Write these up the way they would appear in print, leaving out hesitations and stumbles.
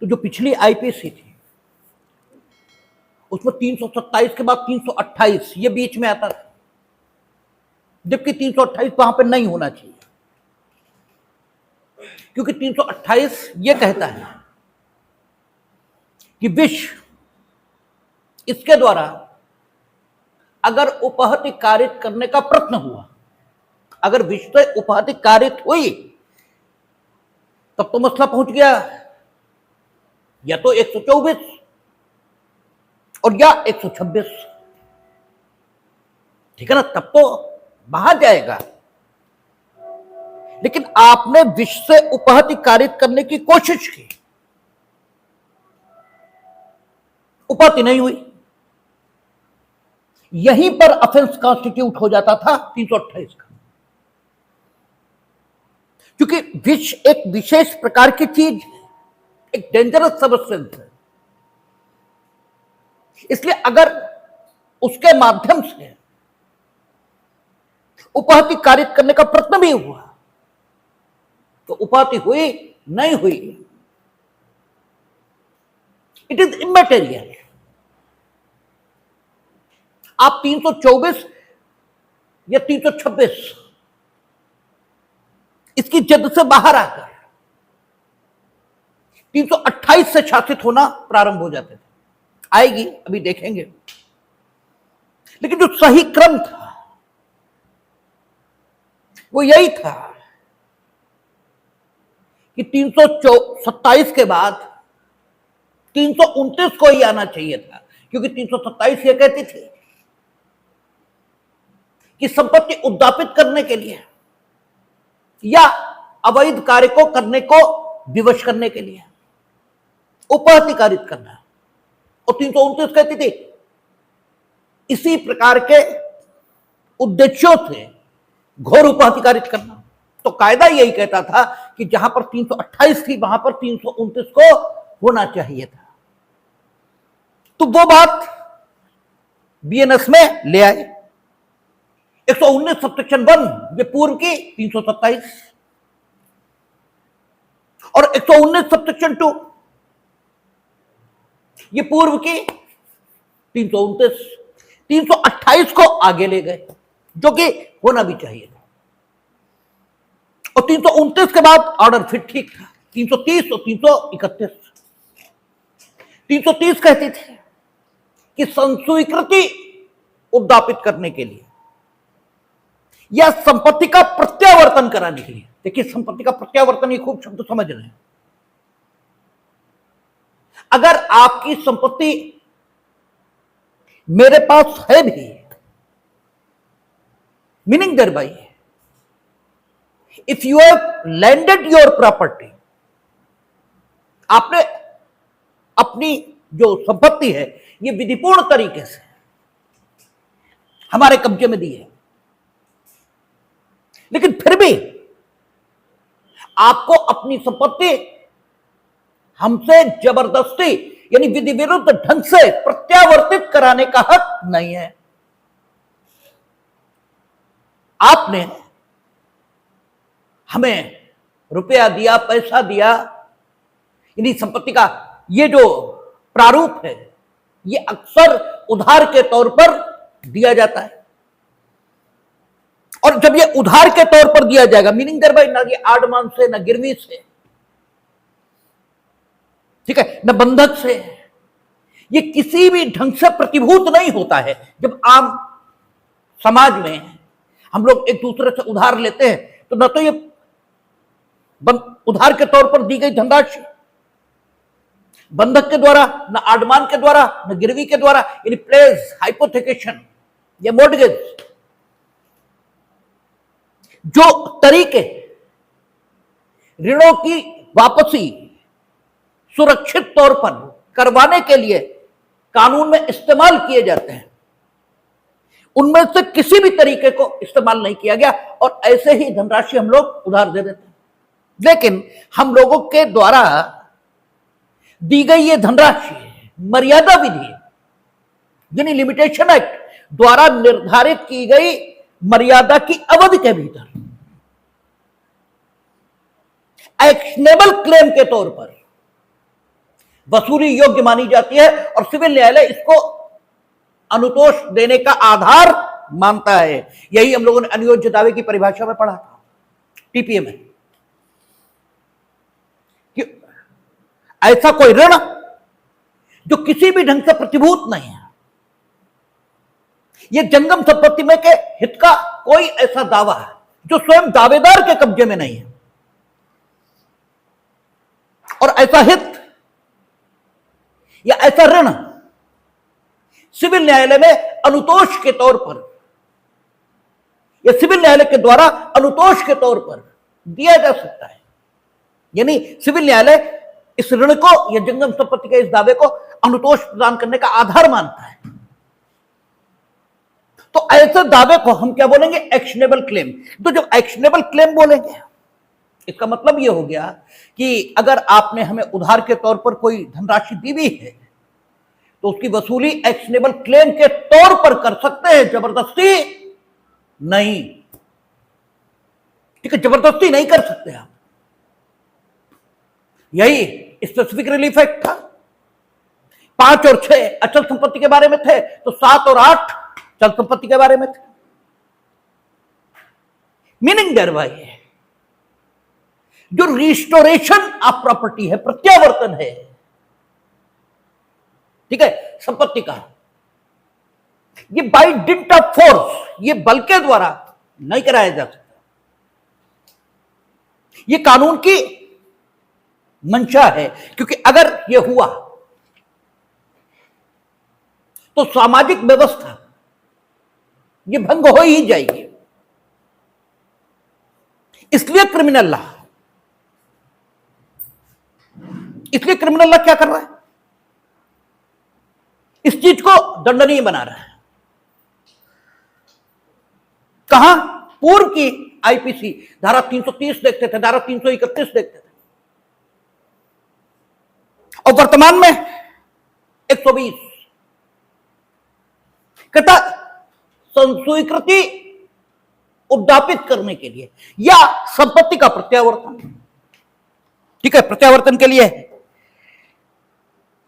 तो जो पिछली आईपीसी थी उसमें 327 के बाद 328 ये बीच में आता था, जबकि 328 वहां पर नहीं होना चाहिए, क्योंकि 328 ये कहता है कि विश्व इसके द्वारा अगर उपहति कारित करने का प्रयत्न हुआ, अगर विश्व से उपहति कारित हुई, तब तो मसला पहुंच गया या तो 124 और या 126, ठीक है ना, तब तो बाहर जाएगा। लेकिन आपने विश्व से उपहति कारित करने की कोशिश की, उपहति नहीं हुई, यहीं पर ऑफेंस कॉन्स्टिट्यूट हो जाता था 328 का, क्योंकि विष एक विशेष प्रकार की चीज है, एक डेंजरस सब्सटेंस है। इसलिए अगर उसके माध्यम से उपहति कारित करने का प्रयत्न भी हुआ तो उपहति हुई नहीं हुई, इट इज इमैटेरियल। आप 324 या 326 इसकी जद से बाहर आकर 328 से शासित होना प्रारंभ हो जाते थे। आएगी, अभी देखेंगे। लेकिन जो सही क्रम था वो यही था कि 327 के बाद 329 को ही आना चाहिए था, क्योंकि 327 ये कहती थी कि संपत्ति उद्दापित करने के लिए या अवैध कार्य को करने को विवश करने के लिए उपहति कारित करना है, और 329 कहती थी इसी प्रकार के उद्देश्यों से घोर उपहति कारित करना। तो कायदा यही कहता था कि जहां पर 328 थी वहां पर 329 को होना चाहिए था। तो वो बात बीएनएस में ले आए। 119 सबसेक्शन 1 ये पूर्व की 327 और 119 सबसेक्शन 2 ये पूर्व की 329, 328 को आगे ले गए, जो कि होना भी चाहिए था। और 329 के बाद ऑर्डर फिर ठीक था, 330 और 331। 330 कहती थी कि संस्वीकृति उद्दापित करने के लिए या संपत्ति का प्रत्यावर्तन कराने के लिए। देखिए, संपत्ति का प्रत्यावर्तन, ये खूब शब्द समझ रहे हैं। अगर आपकी संपत्ति मेरे पास है भी, meaning thereby if you have landed your property, आपने अपनी जो संपत्ति है ये विधिपूर्ण तरीके से हमारे कब्जे में दी है, लेकिन फिर भी आपको अपनी संपत्ति हमसे जबरदस्ती यानी विधि विरुद्ध ढंग से प्रत्यावर्तित कराने का हक नहीं है। आपने हमें रुपया दिया, पैसा दिया, यानी संपत्ति का ये जो प्रारूप है ये अक्सर उधार के तौर पर दिया जाता है, और जब ये उधार के तौर पर दिया जाएगा, मीनिंग देयर बाय ना ये आडमान से, ना गिरवी से, ठीक है, न बंधक से, ये किसी भी ढंग से प्रतिभूत नहीं होता है। जब आम समाज में हम लोग एक दूसरे से उधार लेते हैं तो न तो ये उधार के तौर पर दी गई धनराशि बंधक के द्वारा, न आडमान के द्वारा, न गिरवी के द्वारा, यानी प्लेज, हाइपोथेकेशन या मॉर्गेज, जो तरीके ऋणों की वापसी सुरक्षित तौर पर करवाने के लिए कानून में इस्तेमाल किए जाते हैं, उनमें से किसी भी तरीके को इस्तेमाल नहीं किया गया, और ऐसे ही धनराशि हम लोग उधार दे देते हैं। लेकिन हम लोगों के द्वारा दी गई ये धनराशि मर्यादा विधि यानी लिमिटेशन एक्ट द्वारा निर्धारित की गई मर्यादा की अवधि के भीतर एक्शनेबल क्लेम के तौर पर वसूली योग्य मानी जाती है और सिविल न्यायालय इसको अनुतोष देने का आधार मानता है। यही हम लोगों ने अनियोज्य दावे की परिभाषा में पढ़ा था टीपीए में, कि ऐसा कोई ऋण जो किसी भी ढंग से प्रतिभूत नहीं है, यह जंगम संपत्ति में के हित का कोई ऐसा दावा है जो स्वयं दावेदार के कब्जे में नहीं है, और ऐसा हित या ऐसा ऋण सिविल न्यायालय में अनुतोष के तौर पर या सिविल न्यायालय के द्वारा अनुतोष के तौर पर दिया जा सकता है। यानी सिविल न्यायालय इस ऋण को या जंगम संपत्ति के इस दावे को अनुतोष प्रदान करने का आधार मानता है। तो ऐसे दावे को हम क्या बोलेंगे? Actionable claim. तो जब एक्शनेबल क्लेम बोलेंगे, इसका मतलब यह हो गया कि अगर आपने हमें उधार के तौर पर कोई धनराशि दी हुई है तो उसकी वसूली एक्शनेबल क्लेम के तौर पर कर सकते हैं, जबरदस्ती नहीं। ठीक है, जबरदस्ती नहीं कर सकते आप। यही स्पेसिफिक रिलीफ एक्ट था। 5 और 6 अचल संपत्ति के बारे में थे, तो 7 और 8 चल संपत्ति के बारे में थे। मीनिंग देयरबाय है जो रिस्टोरेशन ऑफ प्रॉपर्टी है, प्रत्यावर्तन है, ठीक है, संपत्ति का, ये बाय डिंट ऑफ फोर्स, ये बल के द्वारा नहीं कराया जा सकता। ये कानून की मंशा है, क्योंकि अगर यह हुआ तो सामाजिक व्यवस्था ये भंग हो ही जाएगी। इसलिए क्रिमिनल लॉ क्या कर रहा है? इस चीज को दंडनीय बना रहा है। कहां? पूर्व की आईपीसी धारा 330 देखते थे, धारा 331 देखते थे, और वर्तमान में 120 कहता संस्वीकृति उद्यापित करने के लिए या संपत्ति का प्रत्यावर्तन। ठीक है, प्रत्यावर्तन के लिए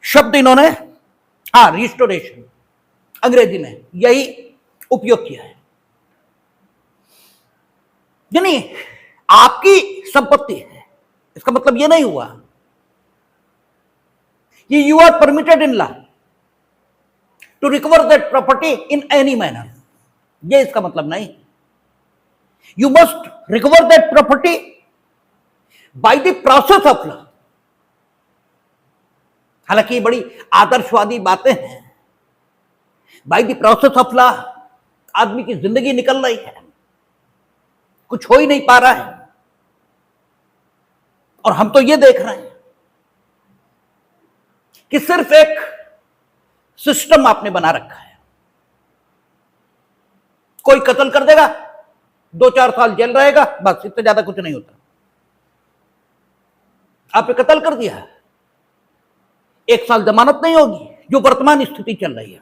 शब्द इन्होंने रिस्टोरेशन अंग्रेजी में यही उपयोग किया है। यानी आपकी संपत्ति है, इसका मतलब यह नहीं हुआ कि you are permitted in law to recover that property in any manner. यह इसका मतलब नहीं। You must recover that property by the process of law. हालांकि ये बड़ी आदर्शवादी बातें हैं। By the process of law आदमी की जिंदगी निकल रही है, कुछ हो ही नहीं पा रहा है, और हम तो ये देख रहे हैं कि सिर्फ एक सिस्टम आपने बना रखा है। कोई कत्ल कर देगा, 2-4 साल जेल रहेगा, बस, इससे ज्यादा कुछ नहीं होता। आपने कत्ल कर दिया, 1 साल जमानत नहीं होगी, जो वर्तमान स्थिति चल रही है।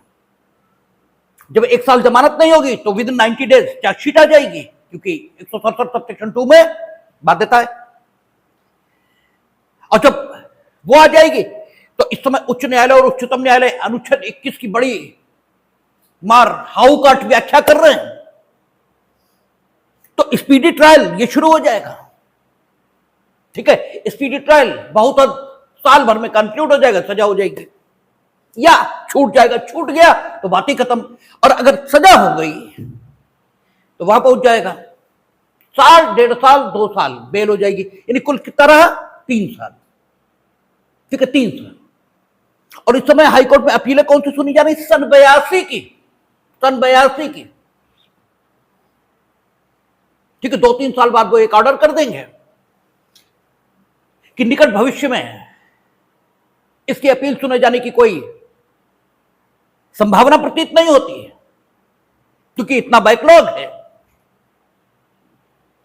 जब 1 साल जमानत नहीं होगी तो विद इन 90 डेज चार्जशीट आ जाएगी, क्योंकि 167 सब सेक्शन 2 में बाध्यता है। और जब वो आ जाएगी तो इस समय उच्च न्यायालय और उच्चतम न्यायालय अनुच्छेद 21 की बड़ी मार हाउ काट व्याख्या कर रहे हैं, तो स्पीडी ट्रायल ये शुरू हो जाएगा। ठीक है, स्पीडी ट्रायल बहुत साल भर में कंक्लूड हो जाएगा, सजा हो जाएगी, या छूट जाएगा। छूट गया तो बात ही खत्म। और अगर सजा हो गई तो वहां पहुंच जाएगा, 1 साल, 1.5 साल, 2 साल बेल हो जाएगी। यानी कुल कितना रहा? 3 साल। ठीक है, 3 साल। और इस समय हाईकोर्ट में अपीलें कौन सी सुनी जा रही? सन 82 की। ठीक है, 2-3 साल बाद वो एक ऑर्डर कर देंगे कि निकट भविष्य में इसकी अपील सुने जाने की कोई संभावना प्रतीत नहीं होती है, क्योंकि इतना बैकलॉग है।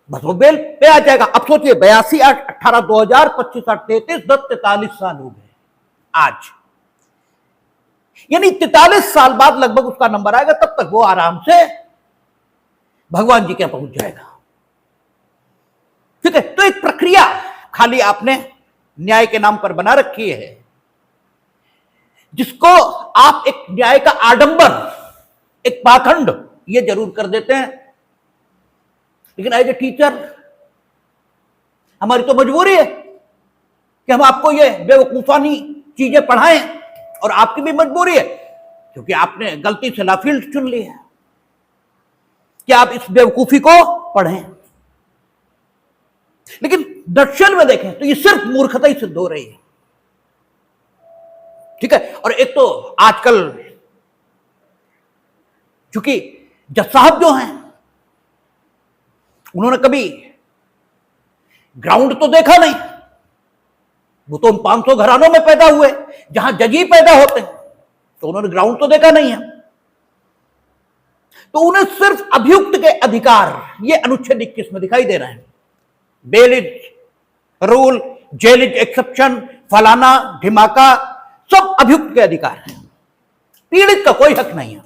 बस वो बेल पे आ जाएगा। अब सोचिए, 82/8/18/2000, 25/8/33, 10-43 साल हो गए आज। यानी 43 साल बाद लगभग उसका नंबर आएगा, तब तक वो आराम से भगवान जी के यहाँ पहुंच जाएगा। ठीक है, तो एक प्रक्रिया खाली आपने न्याय के नाम पर बना रखी है, जिसको आप एक न्याय का आडंबर, एक पाखंड ये जरूर कर देते हैं। लेकिन एज ए टीचर हमारी तो मजबूरी है कि हम आपको ये बेवकूफानी चीजें पढ़ाएं, और आपकी भी मजबूरी है क्योंकि आपने गलती से लाफील्ड चुन ली है कि आप इस बेवकूफी को पढ़ें। लेकिन नक्शल में देखें तो ये सिर्फ मूर्खता ही सिद्ध हो रही है, ठीक है। और एक तो आजकल चूंकि जज साहब जो हैं उन्होंने कभी ग्राउंड तो देखा नहीं, वो तो 500 घरानों में पैदा हुए जहां जज ही पैदा होते हैं, तो उन्होंने ग्राउंड तो देखा नहीं है। तो उन्हें सिर्फ अभियुक्त के अधिकार ये अनुच्छेद 21 में दिखाई दे रहे हैं। Bail is rule, jail is exception, फलाना ढिमाका, सब अभियुक्त के अधिकार हैं। पीड़ित का कोई हक नहीं है।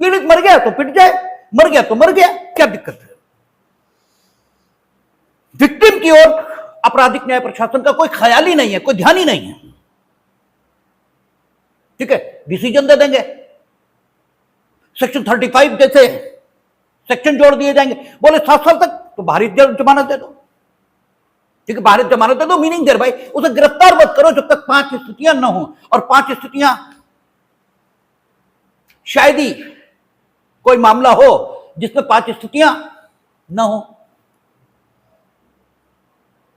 पीड़ित मर गया तो पिट जाए, मर गया तो मर गया, क्या दिक्कत है। विक्टिम की ओर आपराधिक न्याय प्रशासन का कोई ख्याल ही नहीं है, कोई ध्यान ही नहीं है, ठीक है। डिसीजन दे देंगे, सेक्शन 35 जैसे सेक्शन जोड़ दिए जाएंगे, बोले 7 साल तक तो बाहरी जमानत दे दो, ठीक है, बाहरी जमानत दे दो, मीनिंग देर भाई उसे गिरफ्तार मत करो जब तक 5 स्थितियां न हो। और 5 स्थितियां शायद ही कोई मामला हो जिसमें 5 स्थितियां ना हो,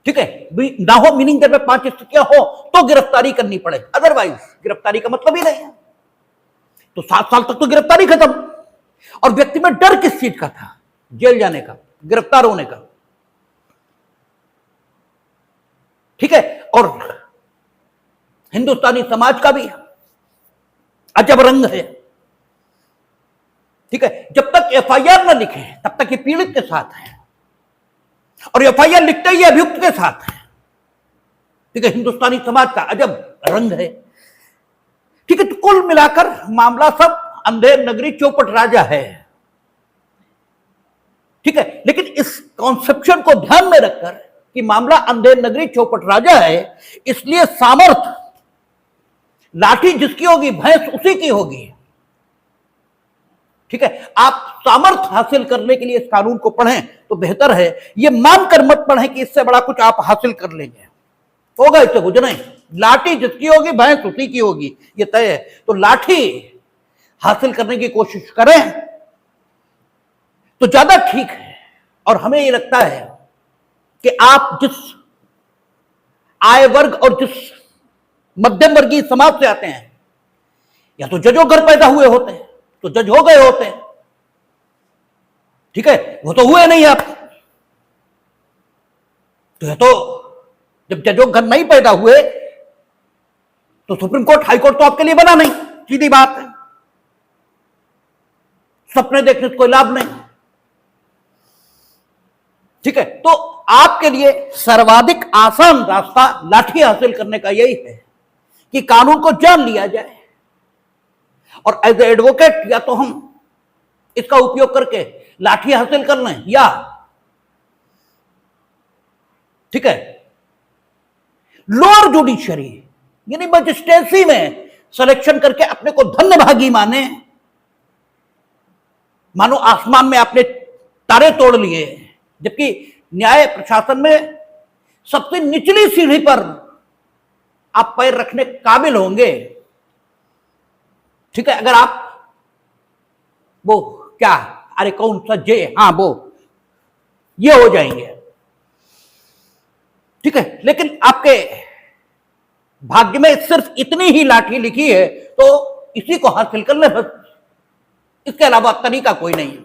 ठीक है, ना हो मीनिंग देर में 5 स्थितियां हो तो गिरफ्तारी करनी पड़े, अदरवाइज गिरफ्तारी का मतलब ही नहीं है। तो 7 साल तक तो गिरफ्तारी खत्म। और व्यक्ति में डर किस चीज का था? जेल जाने का, गिरफ्तार होने का, ठीक है। और हिंदुस्तानी समाज का भी अजब रंग है, ठीक है। जब तक एफआईआर न लिखे तब तक ये पीड़ित के साथ है, और एफआईआर लिखते ही अभियुक्त के साथ है, ठीक है। हिंदुस्तानी समाज का अजब रंग है, ठीक है। तो कुल मिलाकर मामला सब अंधेर नगरी चौपट राजा है, ठीक है। लेकिन इस कॉन्सेप्शन को ध्यान में रखकर कि मामला अंधेर नगरी चौपट राजा है, इसलिए सामर्थ, लाठी जिसकी होगी भैंस उसी की होगी, ठीक है। आप सामर्थ्य हासिल करने के लिए इस कानून को पढ़ें तो बेहतर है, ये मानकर मत पढ़ें कि इससे बड़ा कुछ आप हासिल कर लेंगे, होगा इससे कुछ नहीं। लाठी जिसकी होगी भैंस उसी की होगी, ये तय है। तो लाठी हासिल करने की कोशिश करें तो ज्यादा ठीक है। और हमें ये लगता है कि आप जिस आय वर्ग और जिस मध्यम वर्गीय समाज से आते हैं, या तो जजों घर पैदा हुए होते हैं तो जज हो गए होते हैं, ठीक है, वो तो हुए नहीं आप। तो जब जजों घर नहीं पैदा हुए तो सुप्रीम कोर्ट, हाई कोर्ट तो आपके लिए बना नहीं, सीधी बात है। सपने देखने से कोई लाभ नहीं, ठीक है। तो आपके लिए सर्वाधिक आसान रास्ता लाठी हासिल करने का यही है कि कानून को जान लिया जाए, और एज ए एडवोकेट या तो हम इसका उपयोग करके लाठी हासिल कर लें, या ठीक है लोअर जुडिशरी यानी मजिस्ट्रेसी में सिलेक्शन करके अपने को धन्यभागी माने, मानो आसमान में आपने तारे तोड़ लिए, जबकि न्याय प्रशासन में सबसे निचली सीढ़ी पर आप पैर रखने काबिल होंगे, ठीक है। अगर आप वो क्या, अरे कौन सा जे, हाँ वो ये हो जाएंगे, ठीक है। लेकिन आपके भाग्य में सिर्फ इतनी ही लाठी लिखी है तो इसी को हासिल कर ले बस, इसके अलावा तरीका कोई नहीं है।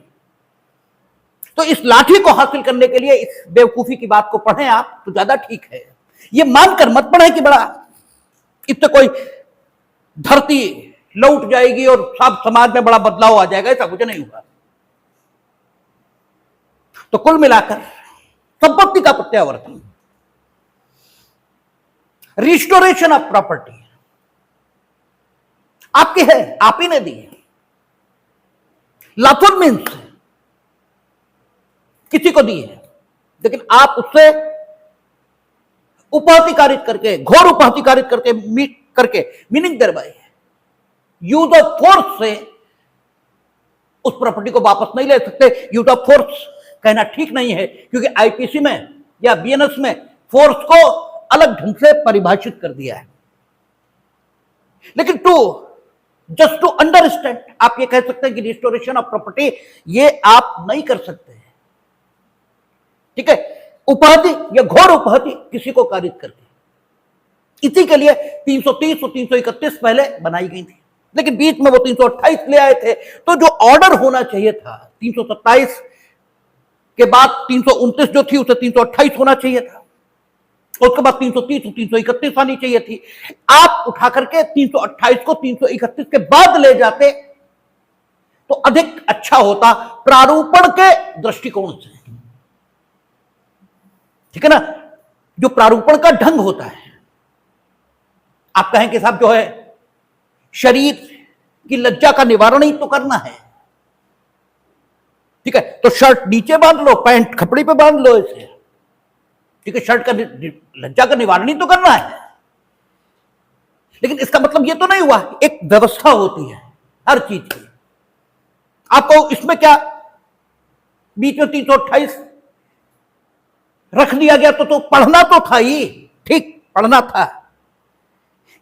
तो इस लाठी को हासिल करने के लिए इस बेवकूफी की बात को पढ़ें आप तो ज्यादा ठीक है। ये मानकर मत पढ़ें कि बड़ा इससे कोई धरती लौट जाएगी और सब समाज में बड़ा बदलाव आ जाएगा, ऐसा कुछ नहीं हुआ। तो कुल मिलाकर संपत्ति का प्रत्यावर्तन, रिस्टोरेशन ऑफ प्रॉपर्टी आपकी है, आप ही ने दी है। लॉफुल मीन्स किसी को दी है, लेकिन आप उससे उपहतिकारित करके, घोर उपहतिकारित करके मीनिंग दरबाई है, यूज ऑफ फोर्स से उस प्रॉपर्टी को वापस नहीं ले सकते। यूज ऑफ फोर्स कहना ठीक नहीं है, क्योंकि आईपीसी में या बीएनएस में फोर्स को अलग ढंग से परिभाषित कर दिया है। लेकिन जस्ट टू अंडरस्टैंड, आप ये कह सकते हैं कि रिस्टोरेशन ऑफ प्रॉपर्टी ये आप नहीं कर सकते, ठीक है। उपाधि या घोर उपाधि किसी को कारित करके, इसी के लिए 330 और 331 पहले बनाई गई थी, लेकिन बीच में वो 328 ले आए थे। तो जो ऑर्डर होना चाहिए था 327 के बाद 329 जो थी उसे 328 होना चाहिए था, उसके बाद 330 और 331 आनी चाहिए थी। आप उठा करके 328 को 331 के बाद ले जाते तो अधिक अच्छा होता प्रारूपण के दृष्टिकोण से, ठीक है ना। जो प्रारूपण का ढंग होता है, आप कहें कि साहब जो है शरीर की लज्जा का निवारण ही तो करना है, ठीक है, तो शर्ट नीचे बांध लो, पैंट खपड़ी पे बांध लो इसे, ठीक है, शर्ट का लज्जा का निवारण ही तो करना है। लेकिन इसका मतलब ये तो नहीं हुआ, एक व्यवस्था होती है हर चीज की। आपको इसमें क्या बीच में 328 रख दिया गया तो पढ़ना तो था ही, ठीक पढ़ना था,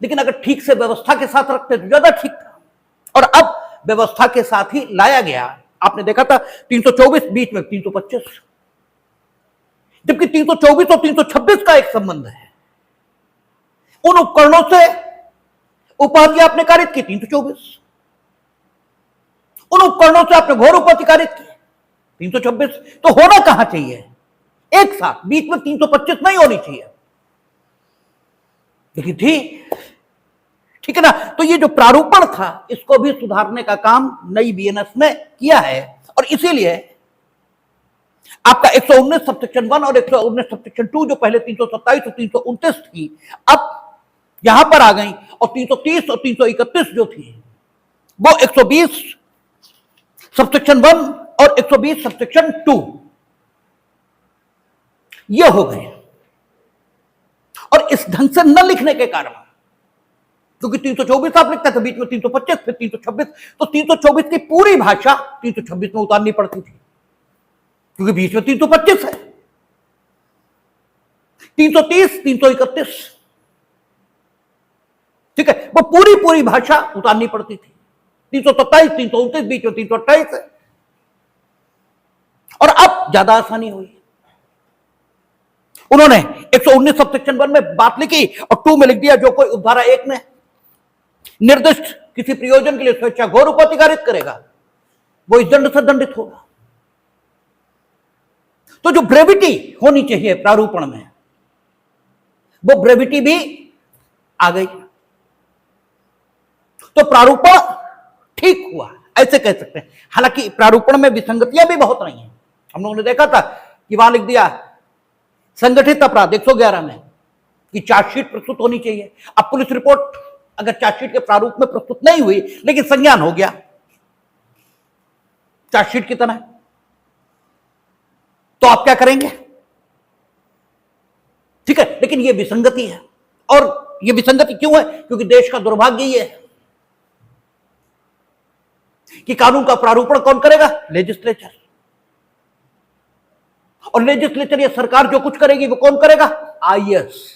लेकिन अगर ठीक से व्यवस्था के साथ रखते तो ज्यादा ठीक था। और अब व्यवस्था के साथ ही लाया गया। आपने देखा था 324 बीच में 325, जबकि 324 और 326 का एक संबंध है। उन उपकरणों से उपाधि आपने कारित की 324, उन उपकरणों से आपने घोर उपाधि कारित की 326। तो होना कहां चाहिए एक साथ, बीच में 325 नहीं होनी चाहिए, लेकिन थी, ठीक है ना। तो ये जो प्रारूपण था इसको भी सुधारने का काम नई बीएनएस में किया है, और इसीलिए आपका 119 सबसेक्शन 1 और 119 सबसेक्शन 2 जो पहले 327 और 329 थी, अब यहां पर आ गई, और 330 और 331 जो थी वो 120 सबसेक्शन 1 और 120 सबसेक्शन 2 ये हो गए। और इस ढंग से न लिखने के कारण, क्योंकि 324 आप लिखते थे, बीच में 325 फिर 326, तो 324 की पूरी भाषा 326 में उतारनी पड़ती थी, क्योंकि बीच में 325 है। 330 331, ठीक है, वो पूरी भाषा उतारनी पड़ती थी। 327 329 बीच में 328 है, और अब ज्यादा आसानी हुई। उन्होंने 119 सबसेक्शन 1 में बात लिखी और 2 में लिख दिया, जो कोई उपधारा 1 में निर्दिष्ट किसी प्रयोजन के लिए स्वेच्छा घोर उपाधि कारित करेगा वो इस दंड से दंडित होगा। तो जो ब्रेविटी होनी चाहिए प्रारूपण में, वो ब्रेविटी भी आ गई। तो प्रारूपण ठीक हुआ, ऐसे कह सकते हैं। हालांकि प्रारूपण में विसंगतियां भी बहुत रही हैं। हम लोगों ने देखा था कि वहां लिख दिया संगठित अपराध 111 में कि चार्जशीट प्रस्तुत होनी चाहिए। अब पुलिस रिपोर्ट अगर चार्जशीट के प्रारूप में प्रस्तुत नहीं हुई, लेकिन संज्ञान हो गया चार्जशीट की तरह, तो आप क्या करेंगे, ठीक है। लेकिन यह विसंगति है, और यह विसंगति क्यों है, क्योंकि देश का दुर्भाग्य यह है कि कानून का प्रारूपण कौन करेगा, लेजिस्लेचर, और लेजिस्लेचर या सरकार जो कुछ करेगी वो कौन करेगा, आईएएस।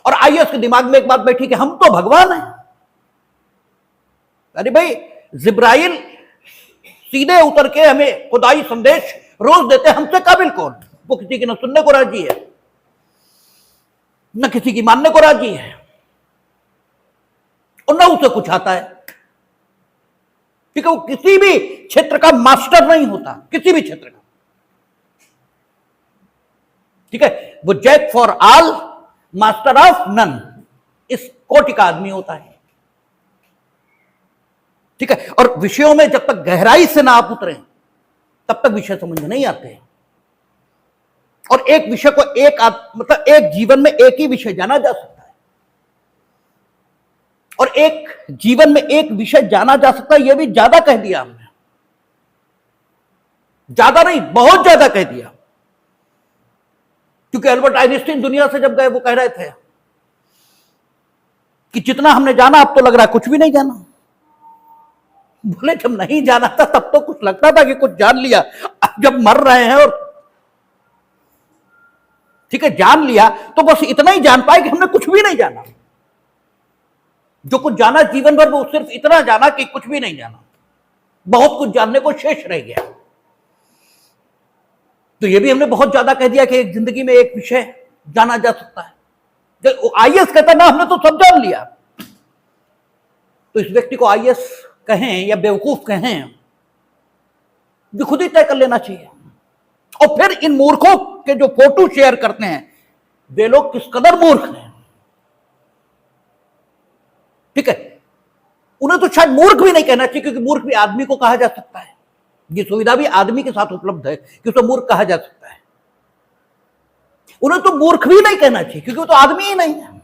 और आईएएस के दिमाग में एक बात बैठी कि हम तो भगवान हैं। अरे भाई, जिब्राइल सीधे उतर के हमें खुदाई संदेश रोज देते, हमसे काबिल कौन। वो किसी की न सुनने को राजी है, न किसी की मानने को राजी है, और न उसे कुछ आता है, ठीक है। वो किसी भी क्षेत्र का मास्टर नहीं होता, किसी भी क्षेत्र का, ठीक है। वो jack for all master of none, इस कोटि का आदमी होता है, ठीक है। और विषयों में जब तक गहराई से ना आप उतरे तब तक विषय समझ में नहीं आते। और एक विषय को मतलब एक जीवन में एक ही विषय जाना जा सकता है, और एक जीवन में एक विषय जाना जा सकता है, यह भी ज्यादा कह दिया हमने, ज्यादा नहीं बहुत ज्यादा कह दिया। क्योंकि अल्बर्ट आइंस्टीन दुनिया से जब गए वो कह रहे थे कि जितना हमने जाना अब तो लग रहा है कुछ भी नहीं जाना। बोले जब नहीं जाना था तब तो कुछ लगता था कि कुछ जान लिया, अब जब मर रहे हैं और ठीक है जान लिया तो बस इतना ही जान पाए कि हमने कुछ भी नहीं जाना। जो कुछ जाना जीवन भर वो सिर्फ इतना जाना कि कुछ भी नहीं जाना, बहुत कुछ जानने को शेष रह गया। तो ये भी हमने बहुत ज्यादा कह दिया कि एक जिंदगी में एक विषय जाना जा सकता है। जब आईएएस कहता ना हमने तो सब जान लिया, तो इस व्यक्ति को आईएएस कहें या बेवकूफ कहें भी खुद ही तय कर लेना चाहिए। और फिर इन मूर्खों के जो फोटो शेयर करते हैं वे लोग किस कदर मूर्ख हैं, ठीक है। उन्हें तो शायद मूर्ख भी नहीं कहना चाहिए, क्योंकि मूर्ख भी आदमी को कहा जा सकता है। ये सुविधा भी आदमी के साथ उपलब्ध है कि उसे मूर्ख कहा जा सकता है। उन्हें तो मूर्ख भी नहीं कहना चाहिए क्योंकि वो तो आदमी ही नहीं है,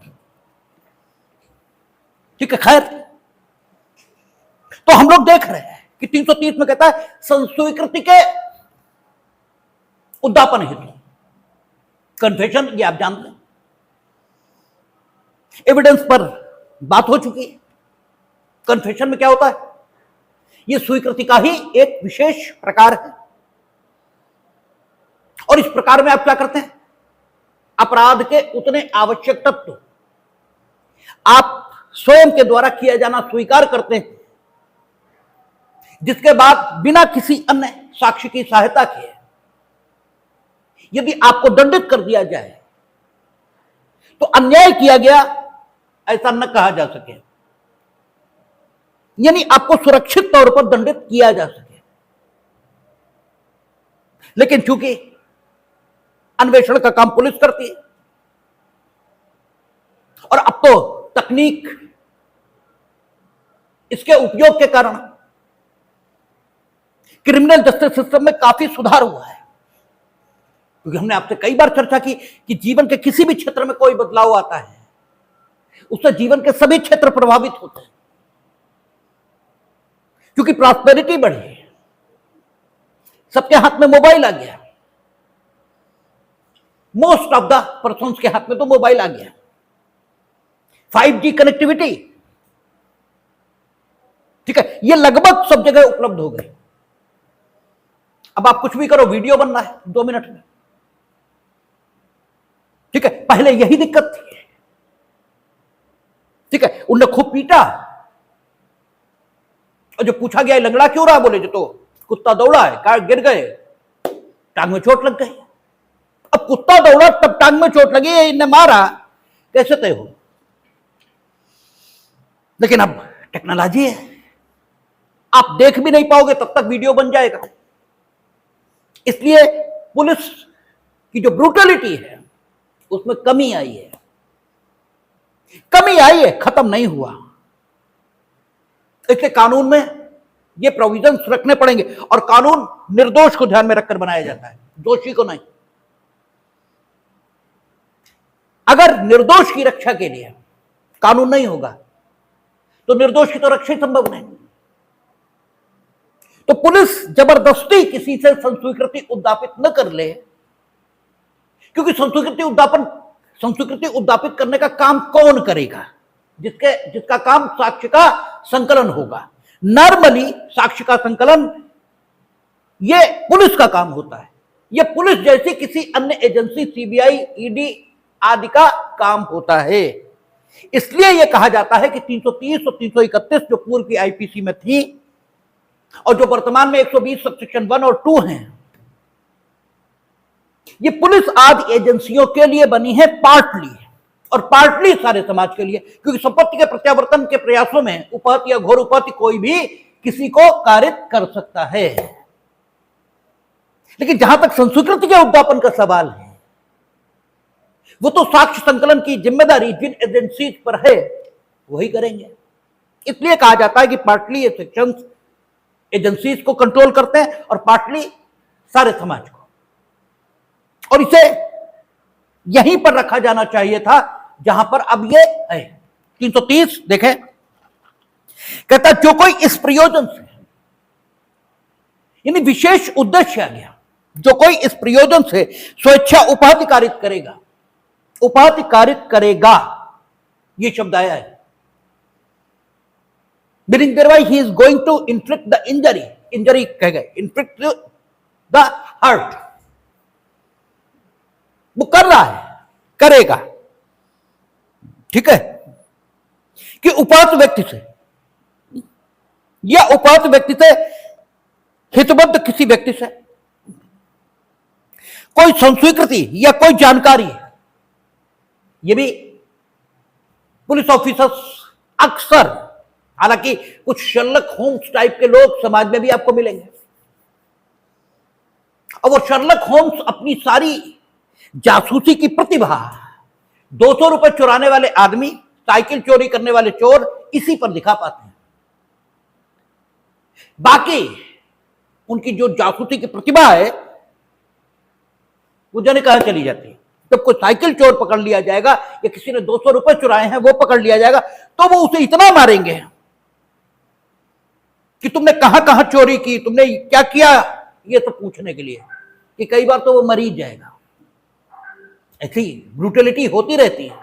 ठीक है। खैर, तो हम लोग देख रहे हैं कि 330 में कहता है संस्वीकृति के उद्यापन हेतु कन्फेशन, ये आप जानते हैं, एविडेंस पर बात हो चुकी है। कन्फेशन में क्या होता है, यह स्वीकृति का ही एक विशेष प्रकार है। और इस प्रकार में आप क्या करते हैं, अपराध के उतने आवश्यक तत्व आप स्वयं के द्वारा किया जाना स्वीकार करते हैं, जिसके बाद बिना किसी अन्य साक्ष्य की सहायता किए यदि आपको दंडित कर दिया जाए तो अन्याय किया गया ऐसा न कहा जा सके, यानी आपको सुरक्षित तौर पर दंडित किया जा सके। लेकिन चूंकि अन्वेषण का काम पुलिस करती है और अब तो तकनीक इसके उपयोग के कारण क्रिमिनल जस्टिस सिस्टम में काफी सुधार हुआ है। क्योंकि हमने आपसे कई बार चर्चा की कि जीवन के किसी भी क्षेत्र में कोई बदलाव आता है उससे जीवन के सभी क्षेत्र प्रभावित होते हैं, क्योंकि प्रॉस्पेरिटी बढ़ी, सबके हाथ में मोबाइल आ गया, मोस्ट ऑफ द पर्सन्स के हाथ में तो मोबाइल आ गया, 5G कनेक्टिविटी, ठीक है, ये लगभग सब जगह उपलब्ध हो गई। अब आप कुछ भी करो, वीडियो बनना है 2 मिनट में, ठीक है। पहले यही दिक्कत थी, ठीक है। उनने खूब पीटा और जो पूछा गया लंगड़ा क्यों रहा, बोले जो तो कुत्ता दौड़ा है, कार गिर गए, टांग में चोट लग गई। अब कुत्ता दौड़ा तब टांग में चोट लगी, इन्हें मारा, कैसे तय हो। लेकिन अब टेक्नोलॉजी है, आप देख भी नहीं पाओगे तब तक वीडियो बन जाएगा। इसलिए पुलिस की जो ब्रूटलिटी है उसमें कमी आई है, खत्म नहीं हुआ। इसलिए कानून में ये प्रोविजंस रखने पड़ेंगे, और कानून निर्दोष को ध्यान में रखकर बनाया जाता है, दोषी को नहीं। अगर निर्दोष की रक्षा के लिए कानून नहीं होगा तो निर्दोष की तो रक्षा ही संभव नहीं। तो पुलिस जबरदस्ती किसी से संस्वीकृति उद्यापित न कर ले, क्योंकि संस्वीकृति उद्यापित करने का काम कौन करेगा, जिसका काम साक्ष्य का संकलन होगा। नॉर्मली साक्ष्य का संकलन ये पुलिस का काम होता है, ये पुलिस जैसी किसी अन्य एजेंसी सीबीआई, ईडी आदि का काम होता है। इसलिए यह कहा जाता है कि 330 और 331 जो पूर्व की आईपीसी में थी और जो वर्तमान में 120 सबसेक्शन 1 और 2 हैं, ये पुलिस आदि एजेंसियों के लिए बनी है पार्टली, और पार्टली सारे समाज के लिए, क्योंकि संपत्ति के प्रत्यावर्तन के प्रयासों में उपहत या घोर उपहत कोई भी किसी को कारित कर सकता है। लेकिन जहां तक संस्वीकृति के उद्यापन का सवाल है, वो तो साक्ष्य संकलन की जिम्मेदारी जिन एजेंसीज पर है वही करेंगे। इसलिए कहा जाता है कि पार्टली ये सेक्शंस एजेंसीज को कंट्रोल करते हैं और पार्टली सारे समाज को, और इसे यहीं पर रखा जाना चाहिए था जहां पर अब ये है। 330 देखें, कहता जो कोई इस प्रयोजन से, यानी विशेष उद्देश्य आ गया, जो कोई इस प्रयोजन से स्वेच्छा उपहति कारित करेगा, ये शब्द आया है, meaning thereby he is going to inflict the injury कह गए, इन्फ्लिक्ट द हर्ट, वो कर रहा है, करेगा। ठीक है, कि उपात व्यक्ति से या उपात व्यक्ति से हितबद्ध किसी व्यक्ति से कोई संस्वीकृति या कोई जानकारी, ये भी पुलिस ऑफिसर्स अक्सर, हालांकि कुछ शर्लक होम्स टाइप के लोग समाज में भी आपको मिलेंगे, और वो शर्लक होम्स अपनी सारी जासूसी की प्रतिभा 200 रुपए चुराने वाले आदमी, साइकिल चोरी करने वाले चोर, इसी पर दिखा पाते हैं। बाकी उनकी जो जासूसी की प्रतिभा है वो जाने कहां चली जाती है। जब कोई साइकिल चोर पकड़ लिया जाएगा या किसी ने 200 रुपए चुराए हैं वो पकड़ लिया जाएगा, तो वो उसे इतना मारेंगे कि तुमने कहां कहां चोरी की, तुमने क्या किया, ये तो पूछने के लिए, कि कई बार तो वो मर ही जाएगा। ऐसी ब्रूटलिटी होती रहती है।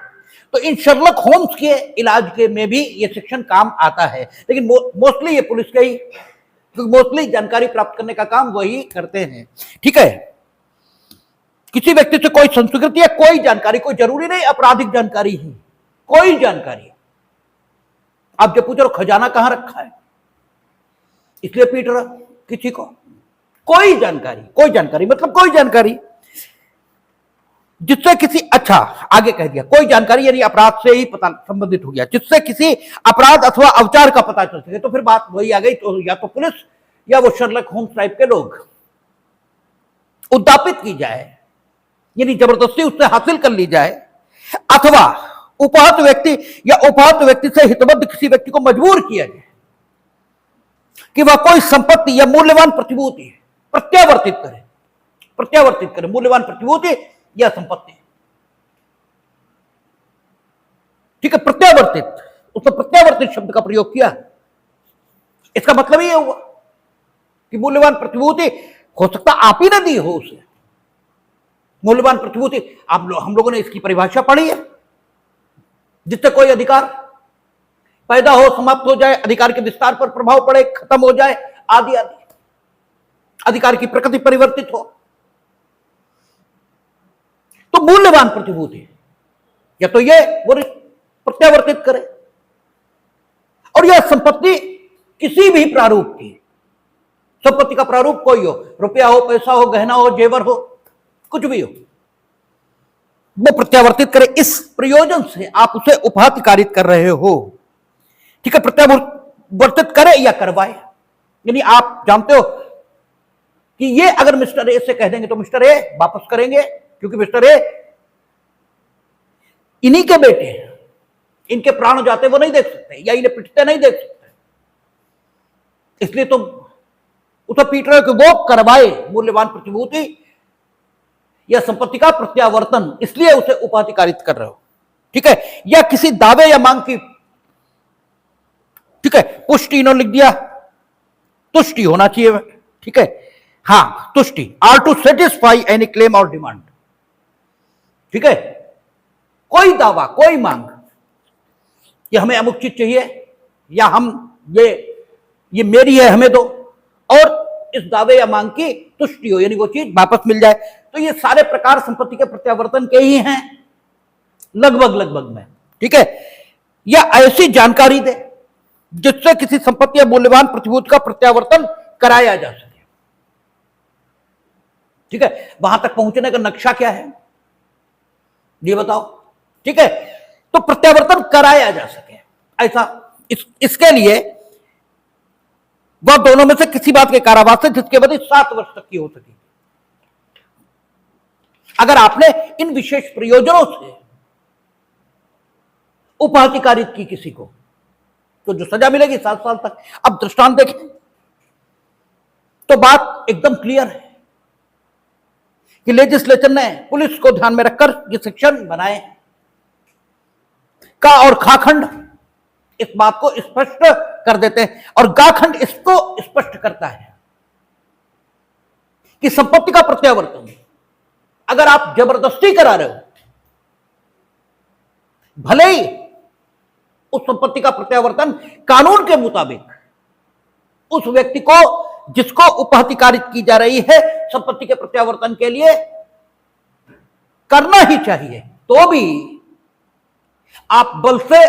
तो इन शर्लक होम्स के इलाज के में भी ये सेक्शन काम आता है, लेकिन मोस्टली ये पुलिस का ही, क्योंकि मोस्टली जानकारी प्राप्त करने का काम वही करते हैं। ठीक है, किसी व्यक्ति से कोई संस्कृति या कोई जानकारी, कोई जरूरी नहीं आपराधिक जानकारी ही, कोई जानकारी। आप जब पूछ रहे हो खजाना कहां रखा है, इसलिए पीट रहा किसी को, कोई जानकारी मतलब कोई जानकारी जिससे किसी, अच्छा आगे कह दिया, कोई जानकारी यानी अपराध से ही पता संबंधित हो गया, जिससे किसी अपराध अथवा अवचार का पता चल सके। तो फिर बात वही आ गई, तो या तो पुलिस या वो शर्लक होम्स टाइप के लोग उद्दापित की जाए, यानी जबरदस्ती उससे हासिल कर ली जाए, अथवा उपहत व्यक्ति या उपहत व्यक्ति से हितबद्ध किसी व्यक्ति को मजबूर किया जाए कि वह कोई संपत्ति या मूल्यवान प्रतिभूति प्रत्यावर्तित करे, मूल्यवान प्रतिभूति या संपत्ति। ठीक है, प्रत्यावर्तित, उसने प्रत्यावर्तित शब्द का प्रयोग किया। इसका मतलब ये हुआ कि मूल्यवान प्रतिभूति हो सकता आप ही ने दी हो उसे। मूल्यवान प्रतिभूति हम लोगों ने इसकी परिभाषा पढ़ी है, जिससे कोई अधिकार पैदा हो, समाप्त हो जाए, अधिकार के विस्तार पर प्रभाव पड़े, खत्म हो जाए, आदि आदि, अधिकार की प्रकृति परिवर्तित हो। तो मूल्यवान प्रतिभूति या तो ये वो प्रत्यावर्तित करे, और यह संपत्ति किसी भी प्रारूप की, संपत्ति का प्रारूप कोई हो, रुपया हो, पैसा हो, गहना हो, जेवर हो, कुछ भी हो, वो प्रत्यावर्तित करे। इस प्रयोजन से आप उसे उपहत कारित कर रहे हो। ठीक है, प्रत्यावर्तित करे या करवाए, यानी आप जानते हो कि ये अगर मिस्टर ए से कह देंगे तो मिस्टर ए वापस करेंगे, क्योंकि मिस्टर ए इन्हीं के बेटे हैं, इनके प्राण जाते वो नहीं देख सकते, या इन्हें पिटते नहीं देख सकते, इसलिए तो उसे पीट रहे हो कि वो करवाए मूल्यवान प्रतिभूति या संपत्ति का प्रत्यावर्तन, इसलिए उसे उपाधिकारित कर रहे हो। ठीक है, या किसी दावे या मांग की, ठीक है, पुष्टि इन्होंने लिख दिया, तुष्टि होना चाहिए। ठीक है, हाँ, तुष्टि, are to satisfy any claim और डिमांड। ठीक है, कोई दावा, कोई मांग, ये हमें अमुक चीज चाहिए, या हम ये मेरी है हमें दो, और इस दावे या मांग की तुष्टि हो, यानी वो चीज वापस मिल जाए। तो ये सारे प्रकार संपत्ति के प्रत्यावर्तन के ही हैं लगभग में। ठीक है, या ऐसी जानकारी दे जिससे किसी संपत्ति या मूल्यवान प्रतिभूति का प्रत्यावर्तन कराया जा सके। ठीक है, वहां तक पहुंचने का नक्शा क्या है ये बताओ। ठीक है, तो प्रत्यावर्तन कराया जा सके ऐसा, इसके लिए वह दोनों में से किसी बात के कारावास से जिसकी अवधि 7 वर्ष तक की हो सके। अगर आपने इन विशेष प्रयोजनों से उपहतिकारित की किसी को, तो जो सजा मिलेगी 7 साल तक। अब दृष्टांत देखें तो बात एकदम क्लियर है कि लेजिस्लेचर ने पुलिस को ध्यान में रखकर ये सेक्शन बनाए हैं। का और खाखंड इस बात को स्पष्ट कर देते हैं, और गाखंड इसको स्पष्ट करता है कि संपत्ति का प्रत्यावर्तन अगर आप जबरदस्ती करा रहे हो, भले ही उस संपत्ति का प्रत्यावर्तन कानून के मुताबिक उस व्यक्ति को जिसको उपहति कारित की जा रही है संपत्ति के प्रत्यावर्तन के लिए करना ही चाहिए। तो भी आप बल से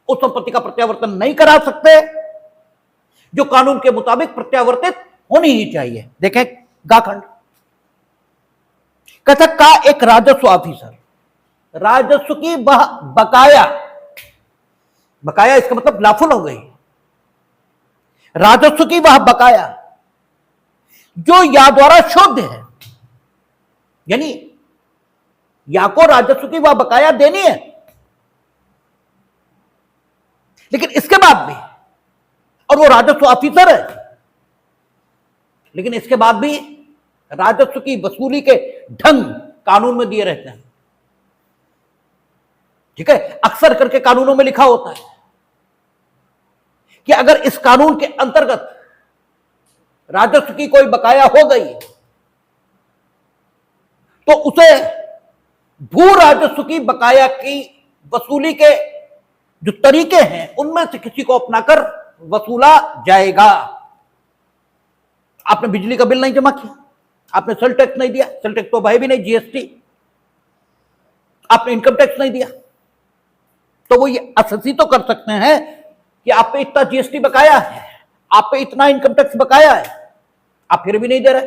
उस संपत्ति का प्रत्यावर्तन नहीं करा सकते जो कानून के मुताबिक प्रत्यावर्तित होनी ही चाहिए। देखें गाखंड कहता का एक राजस्व ऑफिसर, राजस्व की वह बकाया, बकाया इसका मतलब लाफुल हो गई, राजस्व की वह बकाया जो या द्वारा शोध्य है, यानी या को राजस्व की वह बकाया देनी है, लेकिन इसके बाद भी, और वो राजस्व ऑफिसर है, लेकिन इसके बाद भी राजस्व की वसूली के ढंग कानून में दिए रहते हैं। ठीक है, अक्सर करके कानूनों में लिखा होता है कि अगर इस कानून के अंतर्गत राजस्व की कोई बकाया हो गई तो उसे भू राजस्व की बकाया की वसूली के जो तरीके हैं उनमें से किसी को अपनाकर वसूला जाएगा। आपने बिजली का बिल नहीं जमा किया, आपने सेल टैक्स नहीं दिया, सेल टैक्स तो भाई भी नहीं, जीएसटी, आपने इनकम टैक्स नहीं दिया, तो वो ये अससी तो कर सकते हैं कि आप पे इतना जीएसटी बकाया है, आप पे इतना इनकम टैक्स बकाया है, आप फिर भी नहीं दे रहे,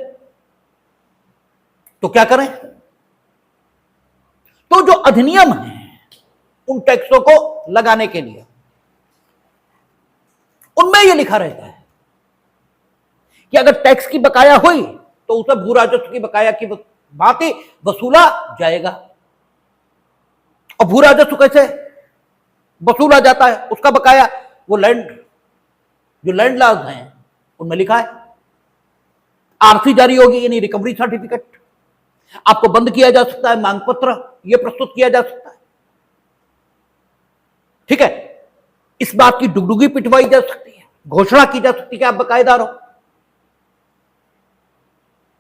तो क्या करें? तो जो अधिनियम है उन टैक्सों को लगाने के लिए उनमें यह लिखा रहता है कि अगर टैक्स की बकाया हुई तो उसे भू राजस्व की बकाया की भांति वसूला जाएगा। और भू राजस्व कैसे वसूला जाता है? उसका बकाया वो जो लैंड लॉज हैं उनमें लिखा है, आरसी जारी होगी, यानी रिकवरी सर्टिफिकेट आपको बंद किया जा सकता है, मांग पत्र यह प्रस्तुत किया जा सकता है। ठीक है, इस बात की डुगडुगी पिटवाई जा सकती है, घोषणा की जा सकती है कि आप बकायेदार हो।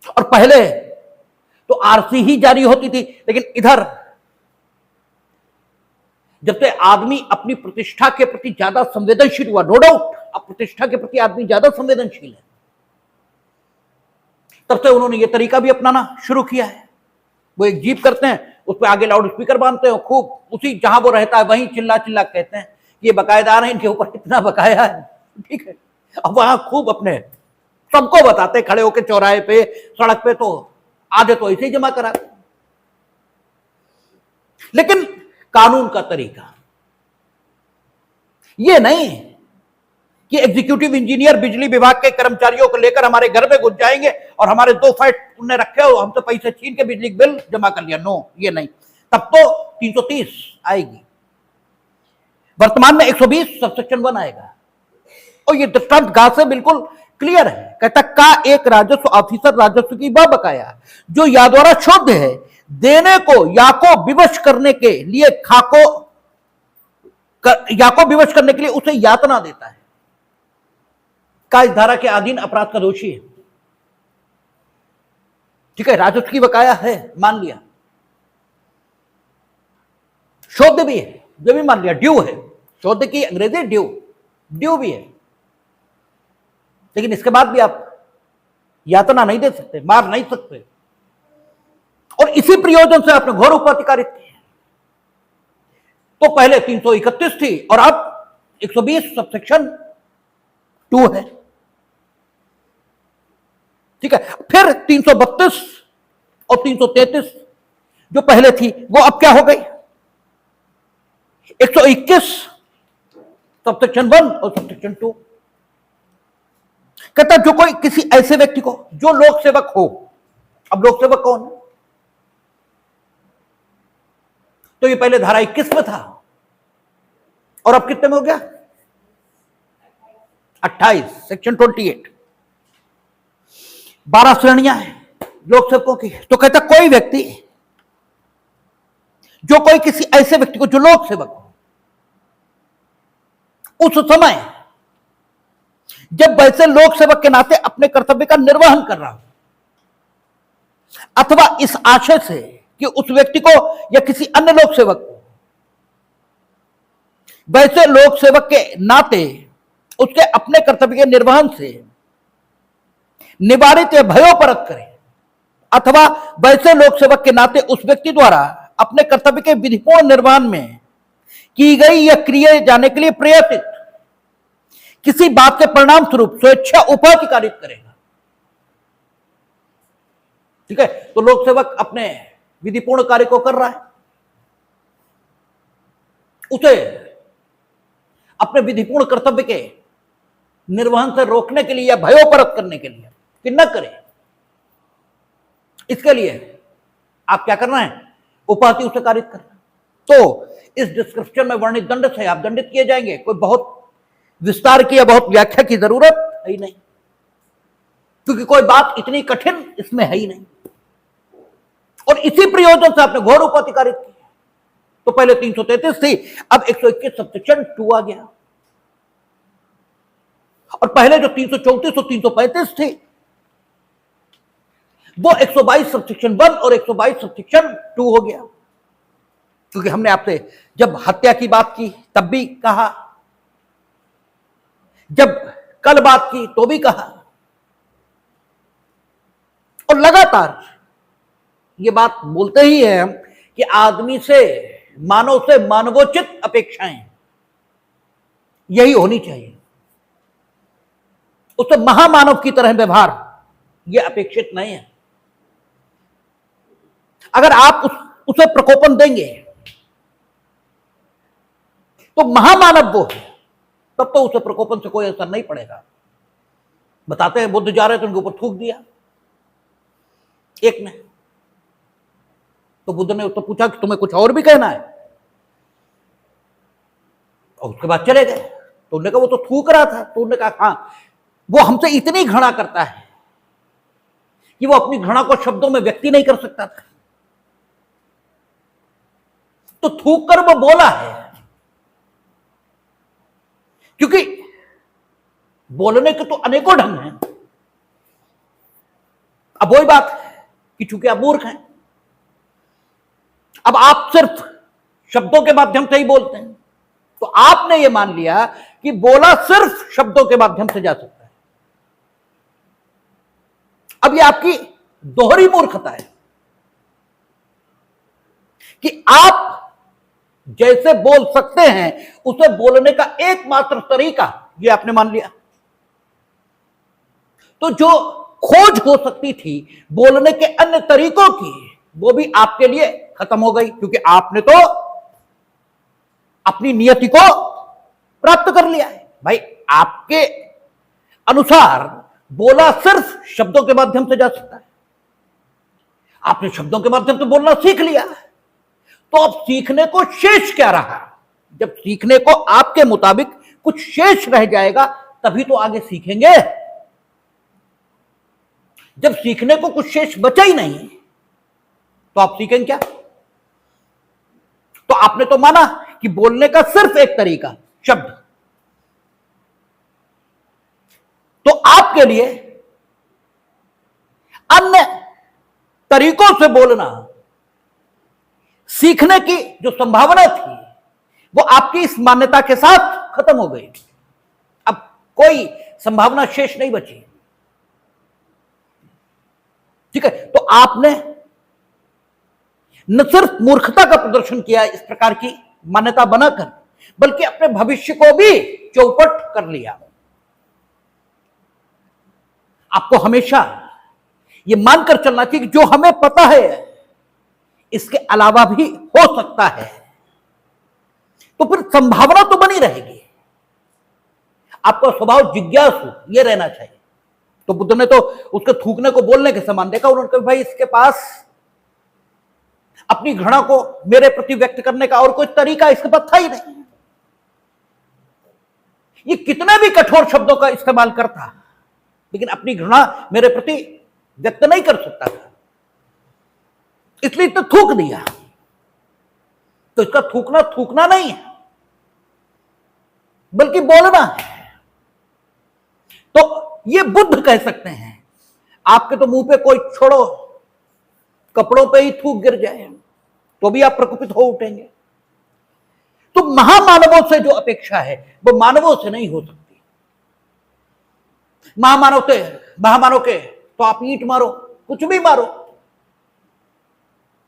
और पहले तो आरसी ही जारी होती थी, लेकिन इधर जब से आदमी अपनी प्रतिष्ठा के प्रति ज्यादा संवेदनशील हुआ, नो डाउट अब प्रतिष्ठा के प्रति आदमी ज्यादा संवेदनशील है, तब से उन्होंने यह तरीका भी अपनाना शुरू किया है। वो एक जीप करते हैं, उस पर आगे लाउड स्पीकर बांधते हैं, खूब उसी जहां वो रहता है वहीं चिल्ला चिल्ला कहते हैं ये बकायेदार है, इनके ऊपर इतना बकाया है। ठीक है, अब वहां खूब अपने सबको बताते खड़े होकर चौराहे पे, सड़क पे, तो आधे तो ऐसे ही जमा कराते। लेकिन कानून का तरीका यह नहीं कि एग्जीक्यूटिव इंजीनियर बिजली विभाग के कर्मचारियों को लेकर हमारे घर में घुस जाएंगे और हमारे 2 फैट उन्हें रखे हो, हम तो पैसे छीन के बिजली बिल जमा कर लिया। नो, ये नहीं, तब तो 330 आएगी, वर्तमान में 120 सबसेक्शन 1 आएगा। और ये दृष्टांत गा से बिल्कुल क्लियर है। कहता का एक राजस्व ऑफिसर राजस्व की वह बकाया जो या द्वारा शोध्य है देने को या को विवश करने के लिए या को विवश करने के लिए उसे यातना देता है, का इस धारा के अधीन अपराध का दोषी है। ठीक है, राजस्व की बकाया है मान लिया, शोध्य भी है जो भी मान लिया, ड्यू है, शोध्य की अंग्रेजी ड्यू भी है, लेकिन इसके बाद भी आप यातना नहीं दे सकते, मार नहीं सकते। और इसी प्रयोजन से आपने घोर उपहति कारित की। तो पहले 331 थी और अब 120 सबसेक्शन 2 है। ठीक है, फिर 332 और 333 जो पहले थी वो अब क्या हो गई? 121 सबसेक्शन 1 और सबसेक्शन 2। कहता जो कोई किसी ऐसे व्यक्ति को जो लोक सेवक हो, अब लोक सेवक कौन है? तो ये पहले धारा 21 में था और अब कितने में हो गया? 28, सेक्शन 28। 12 श्रेणियां हैं लोक सेवकों की। तो कहता कोई व्यक्ति जो कोई किसी ऐसे व्यक्ति को जो लोक सेवक हो उस समय जब वैसे लोक सेवक के नाते अपने कर्तव्य का निर्वहन कर रहा हो अथवा इस आशय से कि उस व्यक्ति को या किसी अन्य लोक सेवक को वैसे लोक सेवक के नाते उसके अपने कर्तव्य के निर्वहन से निवारित या भयोपरत करे, अथवा वैसे लोक सेवक के नाते उस व्यक्ति द्वारा अपने कर्तव्य के विधिपूर्ण निर्वहन में की गई या किए जाने के लिए प्रयत्नित किसी बात के परिणाम स्वरूप स्वेच्छा उपाधि कारित करेगा। ठीक है, तो लोक सेवक अपने विधिपूर्ण कार्य को कर रहा है, उसे अपने विधिपूर्ण कर्तव्य के निर्वहन से रोकने के लिए या भयोपरत करने के लिए कि न करे, इसके लिए आप क्या करना है, उपाधि उसे कारित करना। तो इस डिस्क्रिप्शन में वर्णित दंड से आप दंडित किए जाएंगे। कोई बहुत विस्तार की या बहुत व्याख्या की जरूरत है ही नहीं, क्योंकि कोई बात इतनी कठिन इसमें है ही नहीं। और इसी प्रयोजन से आपने घोर उपाधि कारित की। तो पहले 333 थी, अब 121 सबसेक्शन 2 आ गया, और पहले जो 334 और 335 थी वो 122 सबसेक्शन 1 और 122 सबसेक्शन 2 हो गया। क्योंकि हमने आपसे जब हत्या की बात की तब भी कहा, जब कल बात की तो भी कहा, और लगातार ये बात बोलते ही है हम कि आदमी से, मानव से मानवोचित अपेक्षाएं यही होनी चाहिए, उससे महामानव की तरह व्यवहार यह अपेक्षित नहीं है। अगर आप उसे प्रकोपन देंगे तो महामानव वो है, तब तो उसे प्रकोपन से कोई असर नहीं पड़ेगा। बताते हैं बुद्ध जा रहे थे, उनके ऊपर थूक दिया एक ने, तो बुद्ध ने उससे पूछा कि तुम्हें कुछ और भी कहना है, और उसके बाद चले गए। तो उन्होंने कहा वो तो थूक रहा था। तो उन्होंने कहा हाँ, वो हमसे इतनी घृणा करता है कि वो अपनी घृणा को शब्दों में व्यक्त नहीं कर सकता था, तो थूक कर वो बोला है। क्योंकि बोलने के तो अनेकों ढंग हैं। अब वही बात है कि चूंकि आप मूर्ख हैं, अब आप सिर्फ शब्दों के माध्यम से ही बोलते हैं, तो आपने ये मान लिया कि बोला सिर्फ शब्दों के माध्यम से जा सकता है। अब ये आपकी दोहरी मूर्खता है कि आप जैसे बोल सकते हैं उसे बोलने का एकमात्र तरीका ये आपने मान लिया। तो जो खोज हो सकती थी बोलने के अन्य तरीकों की, वो भी आपके लिए खत्म हो गई, क्योंकि आपने तो अपनी नियति को प्राप्त कर लिया है। भाई आपके अनुसार बोला सिर्फ शब्दों के माध्यम से जा सकता है, आपने शब्दों के माध्यम से बोलना सीख लिया, तो अब सीखने को शेष क्या रहा? जब सीखने को आपके मुताबिक कुछ शेष रह जाएगा तभी तो आगे सीखेंगे। जब सीखने को कुछ शेष बचा ही नहीं तो आप सीखेंगे क्या? तो आपने तो माना कि बोलने का सिर्फ एक तरीका शब्द, तो आपके लिए अन्य तरीकों से बोलना सीखने की जो संभावना थी वो आपकी इस मान्यता के साथ खत्म हो गई। अब कोई संभावना शेष नहीं बची। ठीक है, तो आपने न सिर्फ मूर्खता का प्रदर्शन किया इस प्रकार की मान्यता बनाकर, बल्कि अपने भविष्य को भी चौपट कर लिया। आपको हमेशा यह मानकर चलना चाहिए कि जो हमें पता है इसके अलावा भी हो सकता है, तो फिर संभावना तो बनी रहेगी। आपका स्वभाव जिज्ञासु यह रहना चाहिए। तो बुद्ध ने तो उसके थूकने को बोलने के समान देखा। उन्होंने कहा भाई इसके पास अपनी घृणा को मेरे प्रति व्यक्त करने का और कोई तरीका इसके पास था ही नहीं। ये कितने भी कठोर शब्दों का इस्तेमाल करता, लेकिन अपनी घृणा मेरे प्रति व्यक्त नहीं कर सकता था, इसलिए तो थूक दिया। तो इसका थूकना थूकना नहीं है, बल्कि बोलना है। तो ये बुद्ध कह सकते हैं। आपके तो मुंह पे कोई छोड़ो कपड़ों पे ही थूक गिर जाए तो भी आप प्रकोपित हो उठेंगे। तो महामानवों से जो अपेक्षा है वो मानवों से नहीं हो सकती। महामानव के तो आप ईंट मारो, कुछ भी मारो,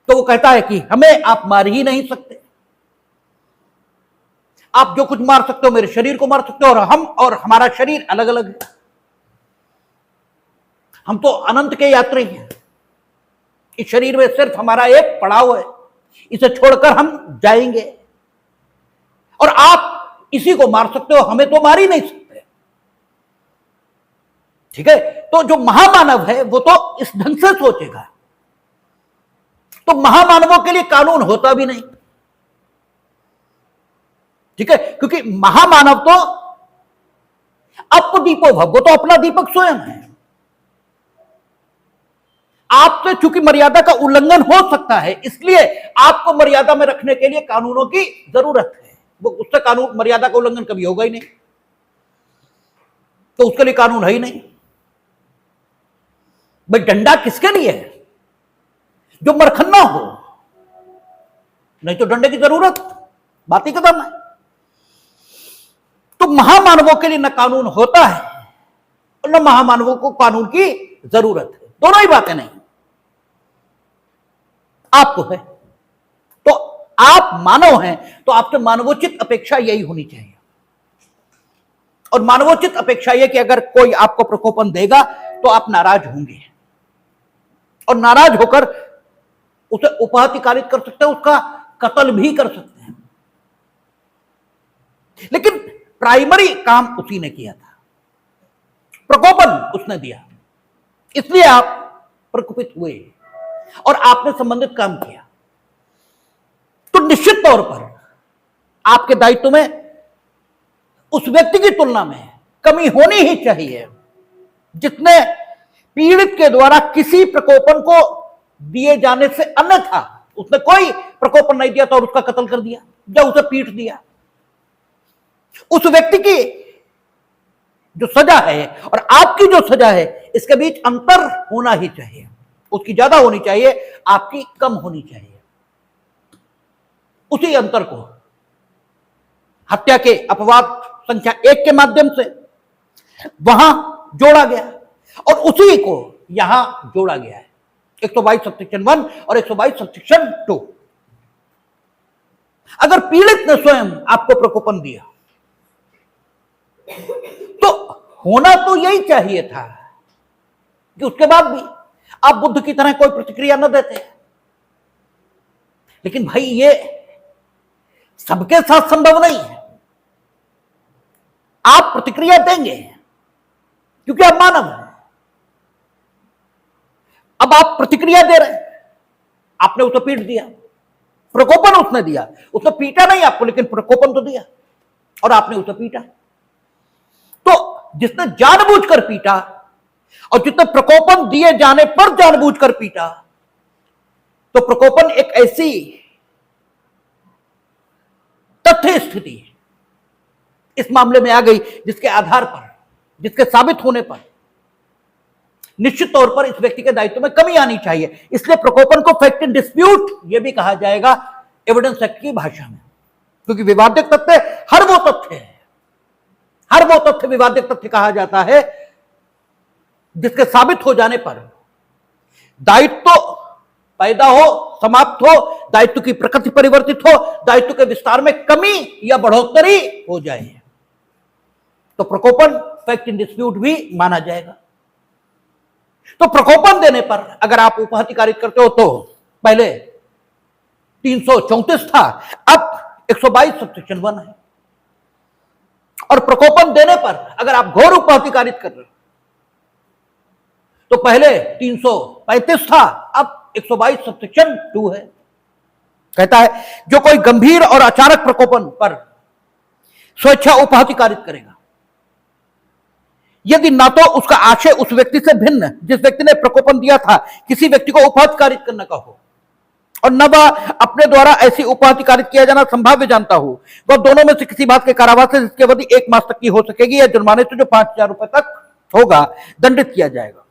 तो वो कहता है कि हमें आप मार ही नहीं सकते। आप जो कुछ मार सकते हो मेरे शरीर को मार सकते हो, और हम और हमारा शरीर अलग अलग है। हम तो अनंत के यात्री हैं। इस शरीर में सिर्फ हमारा एक पड़ाव है, इसे छोड़कर हम जाएंगे। और आप इसी को मार सकते हो, हमें तो मार ही नहीं सकते। ठीक है, तो जो महामानव है वो तो इस ढंग से सोचेगा। तो महामानवों के लिए कानून होता भी नहीं। ठीक है, क्योंकि महामानव तो अपदीपो भव, वो तो अपना दीपक स्वयं है। आपसे चूंकि मर्यादा का उल्लंघन हो सकता है, इसलिए आपको मर्यादा में रखने के लिए कानूनों की जरूरत है। वो उससे कानून मर्यादा का उल्लंघन कभी होगा ही नहीं, तो उसके लिए कानून है ही नहीं। भाई डंडा किसके लिए है? जो मरखन्ना हो, नहीं तो डंडे की जरूरत बात ही खत्म है। तो महामानवों के लिए न कानून होता है और न महामानवों को कानून की जरूरत है। दोनों ही बातें नहीं। आपको है तो आप मानव हैं, तो आपसे मानवोचित अपेक्षा यही होनी चाहिए। और मानवोचित अपेक्षा यह कि अगर कोई आपको प्रकोपन देगा तो आप नाराज होंगे, और नाराज होकर उसे उपाधि कारित कर सकते हैं, उसका कत्ल भी कर सकते हैं। लेकिन प्राइमरी काम उसी ने किया था, प्रकोपन उसने दिया, इसलिए आप प्रकोपित हुए और आपने संबंधित काम किया। तो निश्चित तौर पर आपके दायित्व में उस व्यक्ति की तुलना में कमी होनी ही चाहिए जिसने पीड़ित के द्वारा किसी प्रकोपन को दिए जाने से अन्यथा उसने कोई प्रकोपन नहीं दिया था और उसका कत्ल कर दिया या उसे पीट दिया। उस व्यक्ति की जो सजा है और आपकी जो सजा है, इसके बीच अंतर होना ही चाहिए। उसकी ज्यादा होनी चाहिए, आपकी कम होनी चाहिए। उसी अंतर को हत्या के अपवाद संख्या 1 के माध्यम से वहां जोड़ा गया और उसी को यहां जोड़ा गया है 122 सबसेक्शन 1 और 122 सबसेक्शन 2। अगर पीड़ित ने स्वयं आपको प्रकोपन दिया तो होना तो यही चाहिए था कि उसके बाद भी आप बुद्ध की तरह कोई प्रतिक्रिया न देते। लेकिन भाई ये सबके साथ संभव नहीं है। आप प्रतिक्रिया देंगे क्योंकि आप मानव हैं। अब आप प्रतिक्रिया दे रहे हैं, आपने उसे पीट दिया, प्रकोपन उसने दिया, उसने पीटा नहीं आपको लेकिन प्रकोपन तो दिया और आपने उसे पीटा। तो जिसने जानबूझकर पीटा और जिसने प्रकोपन दिए जाने पर जानबूझकर पीटा, तो प्रकोपन एक ऐसी तथ्य स्थिति इस मामले में आ गई जिसके आधार पर, जिसके साबित होने पर निश्चित तौर पर इस व्यक्ति के दायित्व में कमी आनी चाहिए। इसलिए प्रकोपन को फैक्ट इन डिस्प्यूट यह भी कहा जाएगा एविडेंस एक्ट की भाषा में, क्योंकि विवादित तथ्य हर वो तथ्य है, हर वो तथ्य विवादित तथ्य कहा जाता है जिसके साबित हो जाने पर दायित्व पैदा हो, समाप्त हो, दायित्व की प्रकृति परिवर्तित हो, दायित्व के विस्तार में कमी या बढ़ोतरी हो जाए, तो प्रकोपन फैक्ट इन डिस्प्यूट भी माना जाएगा। तो प्रकोपन देने पर अगर आप उपहत्या कारित करते हो तो पहले 334 था, अब 122 सबसेक्शन 1 है। और प्रकोपन देने पर अगर आप घोर उपहत्या कारित कर रहे हो तो पहले 335 था, अब 122 सबसेक्शन 2 है। कहता है जो कोई गंभीर और अचानक प्रकोपन पर स्वेच्छा उपहत्या कारित करेगा, यदि ना तो उसका आशय उस व्यक्ति से भिन्न जिस व्यक्ति ने प्रकोपन दिया था किसी व्यक्ति को उपहत्या कारित करने का हो, और न वह अपने द्वारा ऐसी उपहत्या कारित किया जाना संभाव्य जानता हो, वह दोनों में से किसी बात के कारावास से जिसकी अवधि 1 मास तक की हो सकेगी या जुर्माने से जो 5000 रुपए तक होगा दंडित किया जाएगा।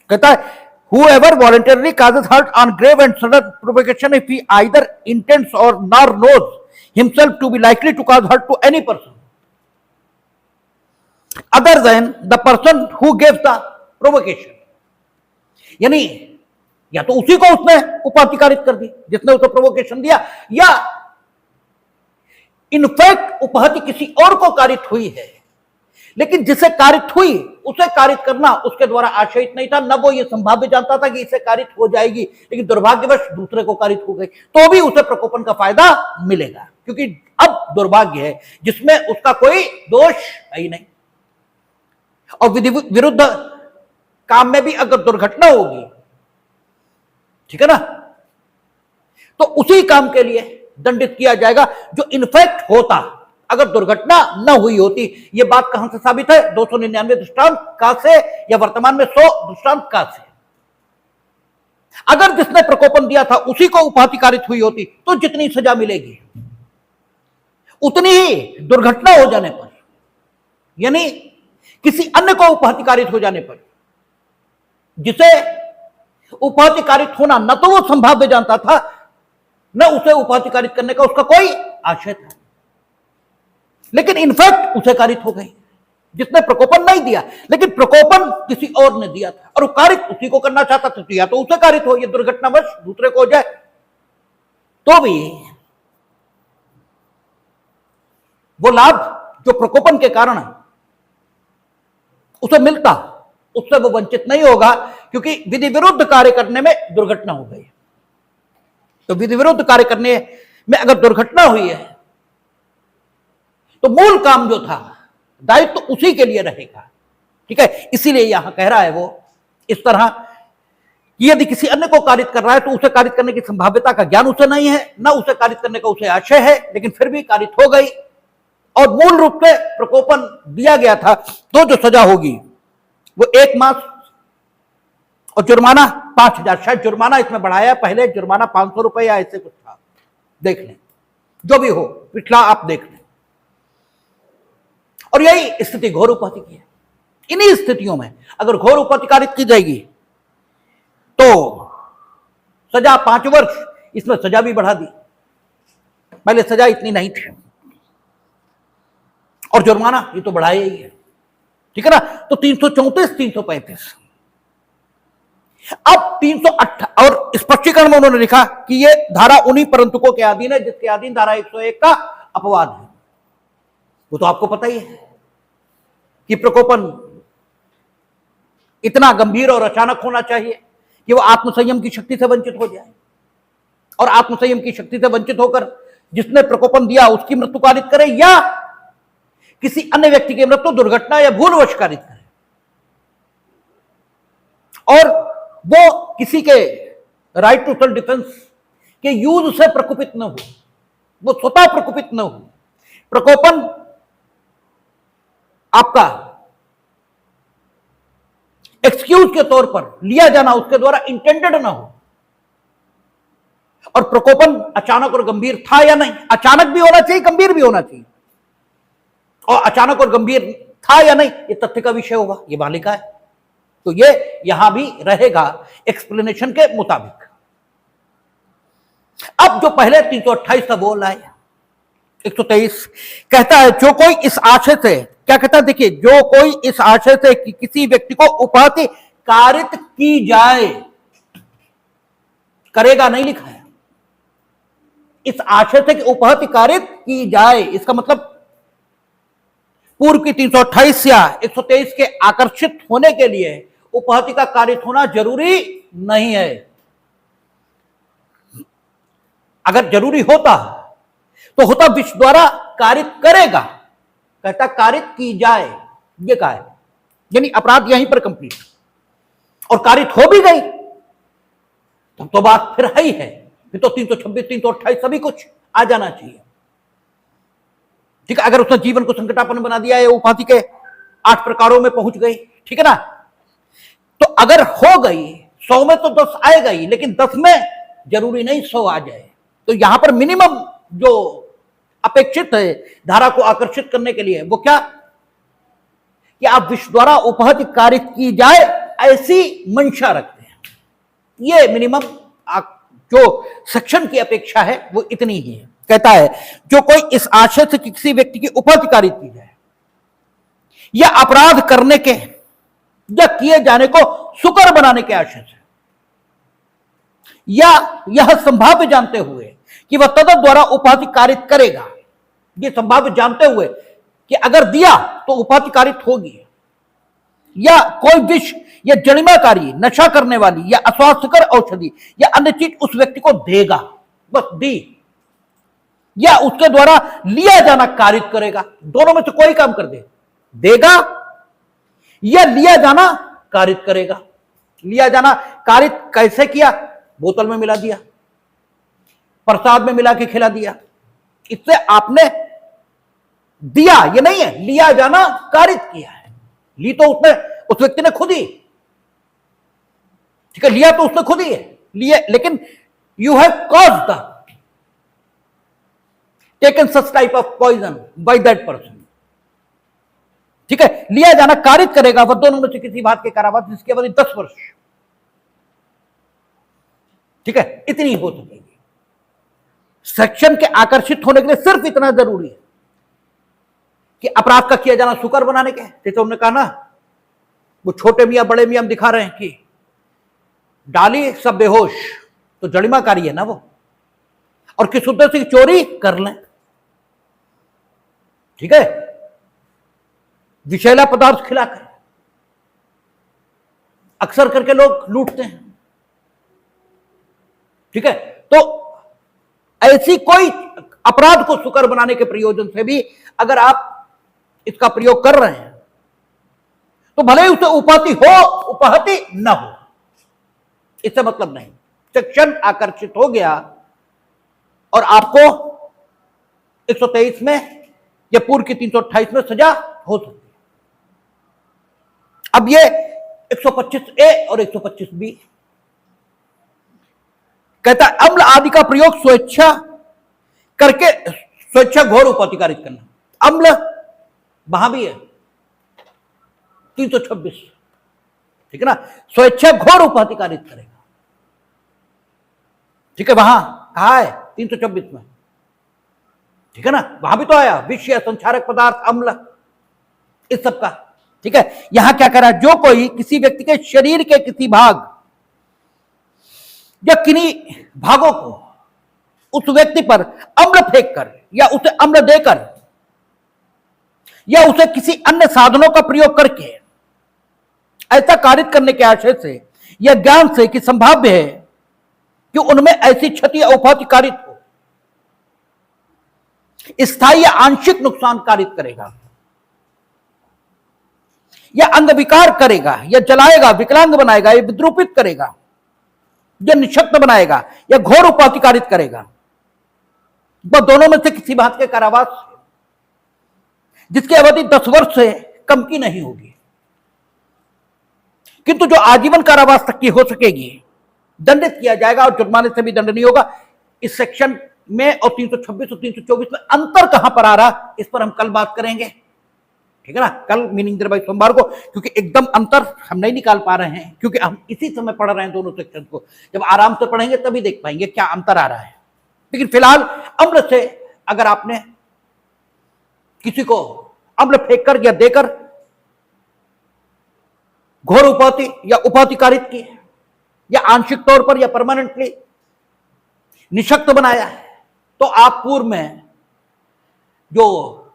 कहता है whoever voluntarily causes hurt on grave and sudden provocation if he either intends or nor knows himself to be likely to cause hurt to any person other than the person who gives the provocation. यानी या तो उसी को उसने उपाधि कारित कर दी जिसने उसे प्रोवोकेशन दिया, या इनफैक्ट उपाधि किसी और को कारित हुई है, लेकिन जिसे कारित हुई उसे कारित करना उसके द्वारा आशयित नहीं था, न वो ये संभाव्य जानता था कि इसे कारित हो जाएगी, लेकिन दुर्भाग्यवश दूसरे को कारित हो गई, तो भी उसे प्रकोपन का फायदा मिलेगा, क्योंकि अब दुर्भाग्य है जिसमें उसका कोई दोष है ही नहीं। और विधि विरुद्ध काम में भी अगर दुर्घटना होगी, ठीक है ना, तो उसी काम के लिए दंडित किया जाएगा जो इनफैक्ट होता अगर दुर्घटना न हुई होती। यह बात कहां से साबित है? 299 दृष्टांत का से, या वर्तमान में 100 दृष्टांत का से। अगर जिसने प्रकोपन दिया था उसी को उपाधि कारित हुई होती तो जितनी सजा मिलेगी उतनी ही दुर्घटना हो जाने पर, यानी किसी अन्य को उपाधि कारित हो जाने पर, जिसे उपाधि कारित होना न तो वो संभाव्य जानता था, न उसे उपाधि कारित करने का उसका कोई आशय था, लेकिन इनफैक्ट उसे कारित हो गई। जिसने प्रकोपन नहीं दिया लेकिन प्रकोपन किसी और ने दिया था और वो कारित उसी को करना चाहता था, तो या तो उसे कारित हो, ये दुर्घटनावश दूसरे को हो जाए, तो भी वो लाभ जो प्रकोपन के कारण उसे मिलता उससे वो वंचित नहीं होगा, क्योंकि विधि विरुद्ध कार्य करने में दुर्घटना हो गई। तो विधि विरुद्ध कार्य करने में अगर दुर्घटना हुई है तो मूल काम जो था दायित्व तो उसी के लिए रहेगा, ठीक है। इसीलिए यहां कह रहा है वो इस तरह कि यदि किसी अन्य को कारित कर रहा है तो उसे कारित करने की संभाव्यता का ज्ञान उसे नहीं है, ना उसे कारित करने का उसे आशय है, लेकिन फिर भी कारित हो गई और मूल रूप से प्रकोपन दिया गया था, तो जो सजा होगी वो 1 मास और जुर्माना 5000। शायद जुर्माना इसमें बढ़ाया, पहले जुर्माना 500 रुपए या ऐसे कुछ था, देख लें, जो भी हो पिछला आप देख लें। और यही स्थिति घोर उपाधि की है। इन्हीं स्थितियों में अगर घोर उपाधि कारित की जाएगी तो सजा 5 वर्ष, इसमें सजा भी बढ़ा दी, पहले सजा इतनी नहीं थी, और जुर्माना ये तो बढ़ाया ही है, ठीक है ना। तो 334, 335, अब 308 और स्पष्टीकरण में उन्होंने लिखा कि ये धारा उन्हीं परंतुकों के अधीन है जिसके अधीन धारा 101 का अपवाद है। वो तो आपको पता ही है कि प्रकोपन इतना गंभीर और अचानक होना चाहिए कि वो आत्मसंयम की शक्ति से वंचित हो जाए, और आत्मसंयम की शक्ति से वंचित होकर जिसने प्रकोपन दिया उसकी मृत्यु कारित करे, या किसी अन्य व्यक्ति की मृत्यु दुर्घटना या भूलवश कारित करे, और वो किसी के राइट टू सेल्फ डिफेंस के यूज से प्रकोपित न हो, वो स्वतः प्रकोपित न हो। प्रकोपन आपका एक्सक्यूज के तौर पर लिया जाना उसके द्वारा इंटेंडेड ना हो, और प्रकोपन अचानक और गंभीर था या नहीं, अचानक भी होना चाहिए, गंभीर भी होना चाहिए, और अचानक और गंभीर था या नहीं ये तथ्य का विषय होगा, ये बालिका है, तो ये यहां भी रहेगा एक्सप्लेनेशन के मुताबिक। अब जो पहले 328 का बोल है, 123 कहता है जो कोई इस आशय से, क्या कहता है देखिए, जो कोई इस आशय से कि किसी व्यक्ति को उपाधि कारित की जाए, करेगा नहीं लिखा है, इस आशय से कि उपाधि कारित की जाए, इसका मतलब पूर्व की 328 या 123 के आकर्षित होने के लिए उपाधि का कारित होना जरूरी नहीं है। अगर जरूरी होता तो होता विश्व द्वारा कारित करेगा, कहता कारित की जाए, ये कहा है, यानी अपराध यहीं पर कंप्लीट, और कारित हो भी गई तब तो बात फिर है ही है, फिर तो 326, 328 सभी कुछ आ जाना चाहिए, ठीक है। अगर उसने जीवन को संकटापन्न बना दिया है, उपाधि के 8 प्रकारों में पहुंच गई, ठीक है ना, तो अगर हो गई 100 में तो 10 आएगा ही, लेकिन 10 में जरूरी नहीं 100 आ जाए। तो यहां पर मिनिमम जो अपेक्षित है धारा को आकर्षित करने के लिए वो क्या, कि आप विश्व द्वारा उपाधि कारित की जाए ऐसी मंशा रखते हैं। ये मिनिमम जो सेक्शन की अपेक्षा है वो इतनी ही है। कहता है जो कोई इस आशय से किसी व्यक्ति की उपहति कारित की जाए या अपराध करने के या किए जाने को सुकर बनाने के आशय से, या यह संभाव्य जानते हुए कि वह तद द्वारा उपाधि कारित करेगा, ये संभाव्य जानते हुए कि अगर दिया तो उपाधि कारित होगी, या कोई विष या जड़िमाकारी नशा करने वाली या अस्वास्थ्यकर औषधि या अन्य चीज उस व्यक्ति को देगा, बस दी, या उसके द्वारा लिया जाना कारित करेगा, दोनों में से कोई काम कर दे, देगा या लिया जाना कारित करेगा। लिया जाना कारित कैसे किया? बोतल में मिला दिया, प्रसाद में मिला के खिला दिया, इससे आपने दिया, ये नहीं है, लिया जाना कारित किया है। ली तो उसने, उस व्यक्ति ने खुद ही, ठीक है, लिया तो उसने खुद ही है, लिए, लेकिन you have caused the taken such type of poison by that person, ठीक है। लिया जाना कारित करेगा वह दोनों में से किसी बात के कारावास जिसकी अवधि 10 वर्ष, ठीक है, इतनी हो सकेगी। सेक्शन के आकर्षित होने के लिए सिर्फ इतना जरूरी है कि अपराध का किया जाना सुकर बनाने के, जैसे हमने कहा ना, वो छोटे मियां बड़े मियां दिखा रहे हैं कि डाली सब बेहोश, तो जड़िमाकारी है ना वो, और किस उद्देश्य से चोरी कर लें, ठीक है, विषैला पदार्थ खिलाकर अक्सर करके लोग लूटते हैं, ठीक है। तो ऐसी कोई अपराध को सुकर बनाने के प्रयोजन से भी अगर आप इसका प्रयोग कर रहे हैं तो भले ही उसे उपहति हो उपहति न हो, इससे मतलब नहीं। सेक्शन आकर्षित हो गया और आपको 123 में या पूर्व की 328 में सजा हो सकती है। अब ये 125A और 125B कहता है अम्ल आदि का प्रयोग स्वेच्छा करके स्वेच्छा घोर उपहति कारित करना। अम्ल वहां भी है 326, ठीक है ना, स्वेच्छा घोर उपहति कारित करेगा, ठीक है, वहां कहा है 326 में, ठीक है ना, वहां भी तो आया विषय संचारक पदार्थ अम्ल इस सब का, ठीक है। यहां क्या करा, जो कोई किसी व्यक्ति के शरीर के किसी भाग या किन्हीं भागों को उस व्यक्ति पर अम्ल फेंक कर या उसे अम्ल देकर या उसे किसी अन्य साधनों का प्रयोग करके ऐसा कारित करने के आशय से या ज्ञान से कि संभाव्य है कि उनमें ऐसी क्षति या उपहति कारित हो, स्थायी या आंशिक नुकसान कारित करेगा, या अंग विकार करेगा, या जलाएगा, विकलांग बनाएगा, या विद्रूपित करेगा, या निशक्त बनाएगा, या घोर उपहति कारित करेगा, वह दोनों में से किसी बात के कारावास जिसकी अवधि 10 वर्ष से कम की नहीं होगी, किंतु जो आजीवन कारावास तक की हो सकेगी, दंडित किया जाएगा और जुर्माने से भी दंड नहीं होगा। इस सेक्शन में और 326 और 324 में अंतर कहां पर आ रहा, इस पर हम कल बात करेंगे, ठीक है ना, कल मीनिंग भाई सोमवार को, क्योंकि एकदम अंतर हम नहीं निकाल पा रहे हैं, क्योंकि हम इसी समय पढ़ रहे हैं दोनों सेक्शन को। जब आराम से पढ़ेंगे तभी देख पाएंगे क्या अंतर आ रहा है। लेकिन फिलहाल अम्ल से अगर आपने किसी को अम्ल फेंक कर या देकर घोर उपहति या उपहति कारित की या आंशिक तौर पर या परमानेंटली निशक्त बनाया है, तो आप पूर्व में जो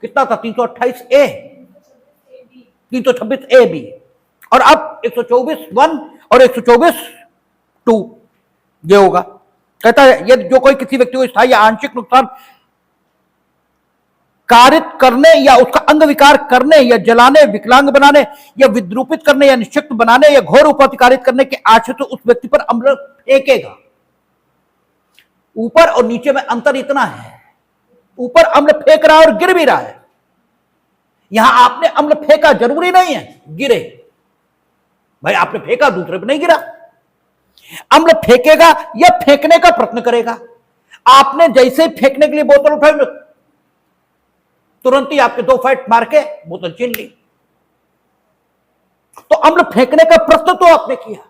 कितना था 328A 326AB और अब 124(1) और 124(2) ये होगा। कहता है यदि जो कोई किसी व्यक्ति को स्थायी या आंशिक नुकसान कारित करने या उसका अंग विकार करने या जलाने, विकलांग बनाने या विद्रूपित करने या निश्चित बनाने या घोर उपहति कारित करने के आशय से उस व्यक्ति पर अम्ल फेंकेगा। ऊपर और नीचे में अंतर इतना है, ऊपर अम्ल फेंक रहा है और गिर भी रहा है, यहां आपने अम्ल फेंका, जरूरी नहीं है गिरे, भाई आपने फेंका दूसरे पे नहीं गिरा। अम्ल फेंकेगा या फेंकने का प्रयत्न करेगा। आपने जैसे फेंकने के लिए बोतल उठाई, तुरंत ही आपके 2 फैट मार के बोतल छीन ली, तो अम्ल फेंकने का प्रयत्न तो आपने किया,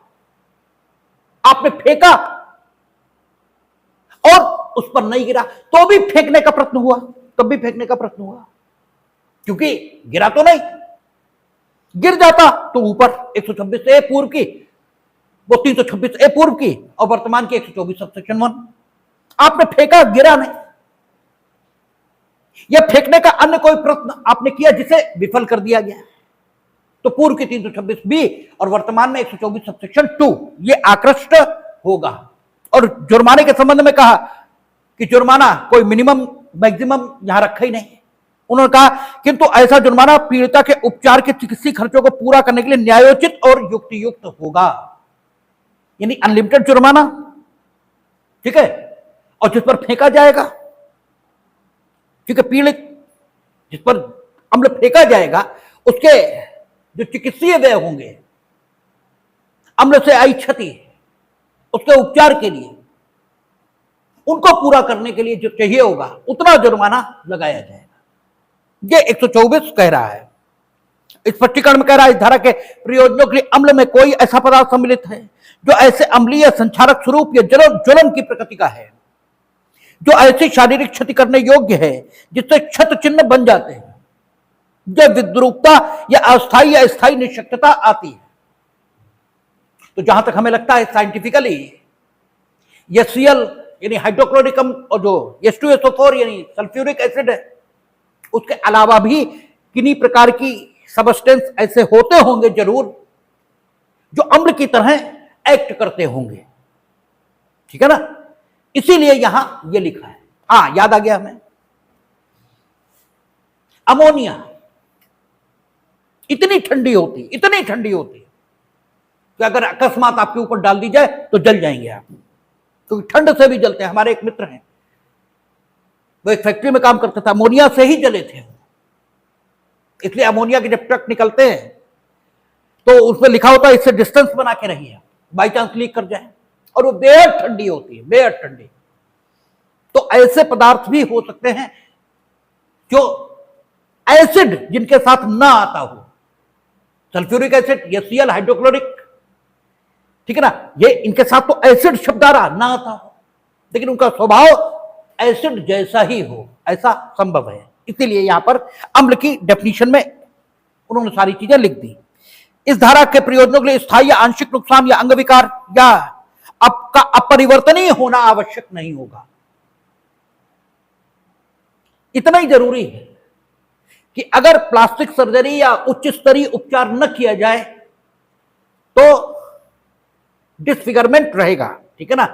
आपने फेंका और उस पर नहीं गिरा तो भी फेंकने का प्रयत्न हुआ, तब भी फेंकने का प्रयत्न हुआ, क्योंकि गिरा तो नहीं। गिर जाता तो ऊपर 126A पूर्व की, वो 326A पूर्व की और वर्तमान की 124 सबसेक्शन 1। आपने फेंका, गिरा नहीं। यह फेंकने का अन्य कोई प्रयत्न आपने किया जिसे विफल कर दिया गया, तो पूर्व की 326B और वर्तमान में 124 सबसेक्शन 2 ये आकृष्ट होगा। और जुर्माने के संबंध में कहा कि जुर्माना कोई मिनिमम मैक्सिमम यहां रखा ही नहीं। उन्होंने कहा किंतु ऐसा जुर्माना पीड़िता के उपचार के चिकित्सीय खर्चों को पूरा करने के लिए न्यायोचित और युक्तियुक्त होगा, यानी अनलिमिटेड जुर्माना, ठीक है, और जिस पर फेंका जाएगा, ठीक है, पीड़ित जिस पर अम्ल फेंका जाएगा उसके जो चिकित्सीय व्यय होंगे, अम्ल से आई क्षति, उसके उपचार के लिए, उनको पूरा करने के लिए जो चाहिए होगा उतना जुर्माना लगाया जाएगा। ये 124 कह रहा है। इस स्पष्टीकरण में कह रहा है इस धारा के प्रयोजनों के लिए अम्ल में कोई ऐसा पदार्थ सम्मिलित है जो ऐसे अम्लीय संचारक स्वरूप या ज्वलन की प्रकृति का है, जो ऐसी शारीरिक क्षति करने योग्य है जिससे क्षत चिन्ह बन जाते हैं, जब विद्रूपता या अस्थायी या स्थायी निशक्तता आती है। तो जहां तक हमें लगता है साइंटिफिकली ये Cl यानी हाइड्रोक्लोरिक और जो H2SO4 यानी सल्फ्यूरिक एसिड है, उसके अलावा भी किन्हीं प्रकार की सबस्टेंस ऐसे होते होंगे जरूर जो अम्ल की तरह एक्ट करते होंगे, ठीक है ना, इसीलिए यहां ये लिखा है। हाँ, याद आ गया हमें, अमोनिया इतनी ठंडी होती कि अगर अकस्मात आपके ऊपर डाल दी जाए तो जल जाएंगे आप, क्योंकि ठंड से भी जलते हैं। हमारे एक मित्र हैं, वो एक फैक्ट्री में काम करता था, अमोनिया से ही जले थे। इसलिए अमोनिया के जब ट्रक निकलते हैं तो उसमें लिखा होता है इससे डिस्टेंस बना के रहिए, बाई चांस लीक कर जाए, और वो बेहद ठंडी होती है, बेहद ठंडी। तो ऐसे पदार्थ भी हो सकते हैं जो एसिड जिनके साथ ना आता हो, सल्फ्यूरिक एसिड या Cl हाइड्रोक्लोरिक, ठीक है ना, ये इनके साथ तो एसिड शब्द आ रहा ना आता हो, लेकिन उनका स्वभाव एसिड जैसा ही हो, ऐसा संभव है। इसीलिए यहां पर अम्ल की डेफिनेशन में उन्होंने सारी चीजें लिख दी। इस धारा के प्रयोजनों के लिए स्थायी या आंशिक नुकसान या अंग विकार या आपका अपरिवर्तनीय होना आवश्यक नहीं होगा। इतना ही जरूरी है कि अगर प्लास्टिक सर्जरी या उच्च स्तरीय उपचार न किया जाए तो डिसफिगरमेंट रहेगा, ठीक है ना,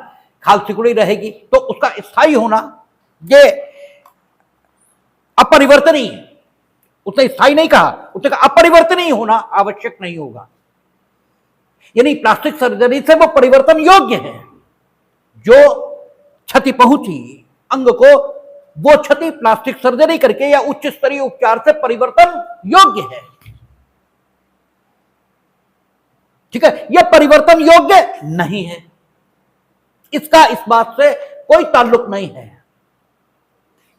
खाल सिकुड़ी रहेगी, तो उसका स्थायी होना ये अपरिवर्तनीय, उसने स्थायी नहीं कहा, उसने कहा अपरिवर्तनीय होना आवश्यक नहीं होगा। यानी प्लास्टिक सर्जरी से वो परिवर्तन योग्य है, जो क्षति पहुंची अंग को, वो क्षति प्लास्टिक सर्जरी करके या उच्च स्तरीय उपचार से परिवर्तन योग्य है, ठीक है। यह परिवर्तन योग्य नहीं है, इसका इस बात से कोई ताल्लुक नहीं है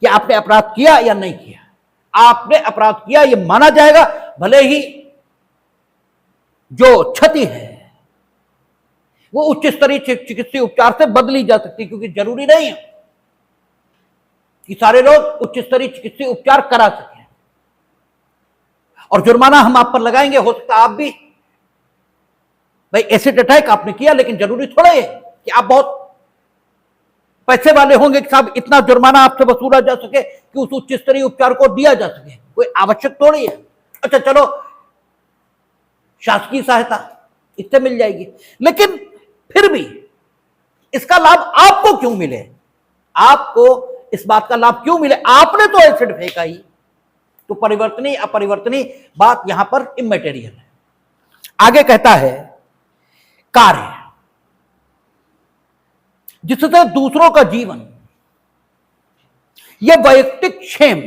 कि आपने अपराध किया या नहीं किया। आपने अपराध किया यह माना जाएगा, भले ही जो क्षति है वो उच्च स्तरीय चिकित्सीय उपचार से बदली जा सकती है, क्योंकि जरूरी नहीं है कि सारे लोग उच्च स्तरीय चिकित्सीय उपचार करा सकें। और जुर्माना हम आप पर लगाएंगे, हो सकता आप भी, भाई एसिड अटैक आपने किया, लेकिन जरूरी थोड़ा है कि आप बहुत पैसे वाले होंगे कि साहब इतना जुर्माना आपसे वसूला जा सके कि उस उच्च स्तरीय उपचार को दिया जा सके, कोई आवश्यक थोड़ी है। अच्छा चलो शासकीय सहायता इससे मिल जाएगी, लेकिन फिर भी इसका लाभ आपको क्यों मिले, आपको इस बात का लाभ क्यों मिले, आपने तो एसिड फेंका ही। तो परिवर्तनीय अपरिवर्तनीय बात यहां पर इमैटेरियल है। आगे कहता है कार्य जिससे दूसरों का जीवन यह वैयक्तिक क्षेम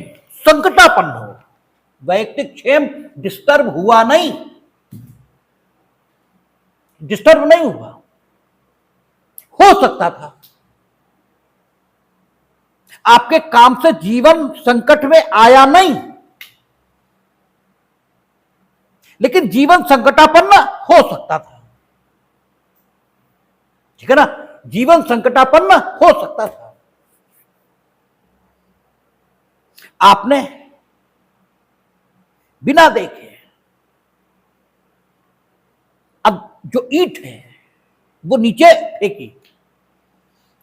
संकटापन्न हो, वैयक्तिक क्षेम डिस्टर्ब हुआ नहीं, डिस्टर्ब नहीं हुआ, हो सकता था आपके काम से जीवन संकट में आया नहीं, लेकिन जीवन संकटापन्न हो सकता था, ठीक है ना, जीवन संकटापन्न हो सकता था। आपने बिना देखे अब जो ईंट है वो नीचे फेंकी,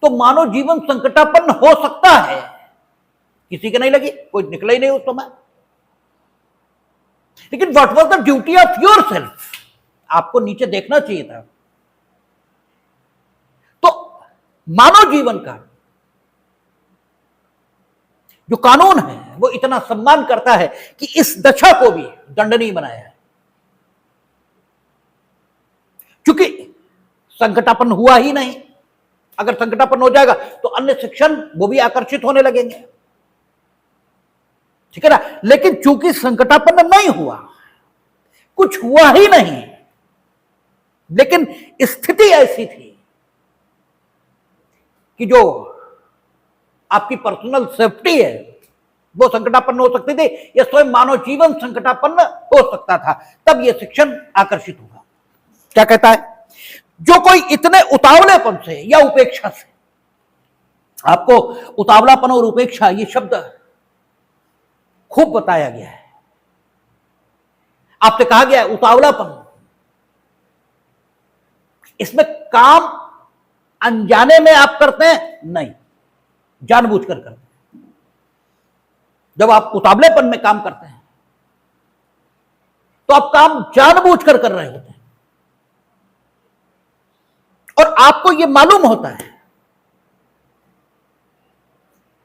तो मानव जीवन संकटापन्न हो सकता है। किसी के नहीं लगी, कोई निकला ही नहीं उस समय। लेकिन what was the duty of your self, आपको नीचे देखना चाहिए था। तो मानव जीवन का जो कानून है वो इतना सम्मान करता है कि इस दशा को भी दंडनीय बनाया है। क्योंकि संकटापन्न हुआ ही नहीं, अगर संकटापन्न हो जाएगा तो अन्य शिक्षण वो भी आकर्षित होने लगेंगे, ठीक है ना। लेकिन चूंकि संकटापन्न नहीं हुआ, कुछ हुआ ही नहीं, लेकिन स्थिति ऐसी थी कि जो आपकी पर्सनल सेफ्टी है वो संकटापन्न हो सकती थी, या स्वयं मानव जीवन संकटापन्न हो सकता था, तब यह शिक्षण आकर्षित हुआ। क्या कहता है, जो कोई इतने उतावलेपन से या उपेक्षा से, आपको उतावलापन और उपेक्षा ये शब्द खूब बताया गया है, आपसे कहा गया है उतावलापन, इसमें काम अनजाने में आप करते हैं, नहीं, जानबूझकर करते हैं। जब आप उतावलेपन में काम करते हैं तो आप काम जानबूझकर कर रहे होते हैं, और आपको यह मालूम होता है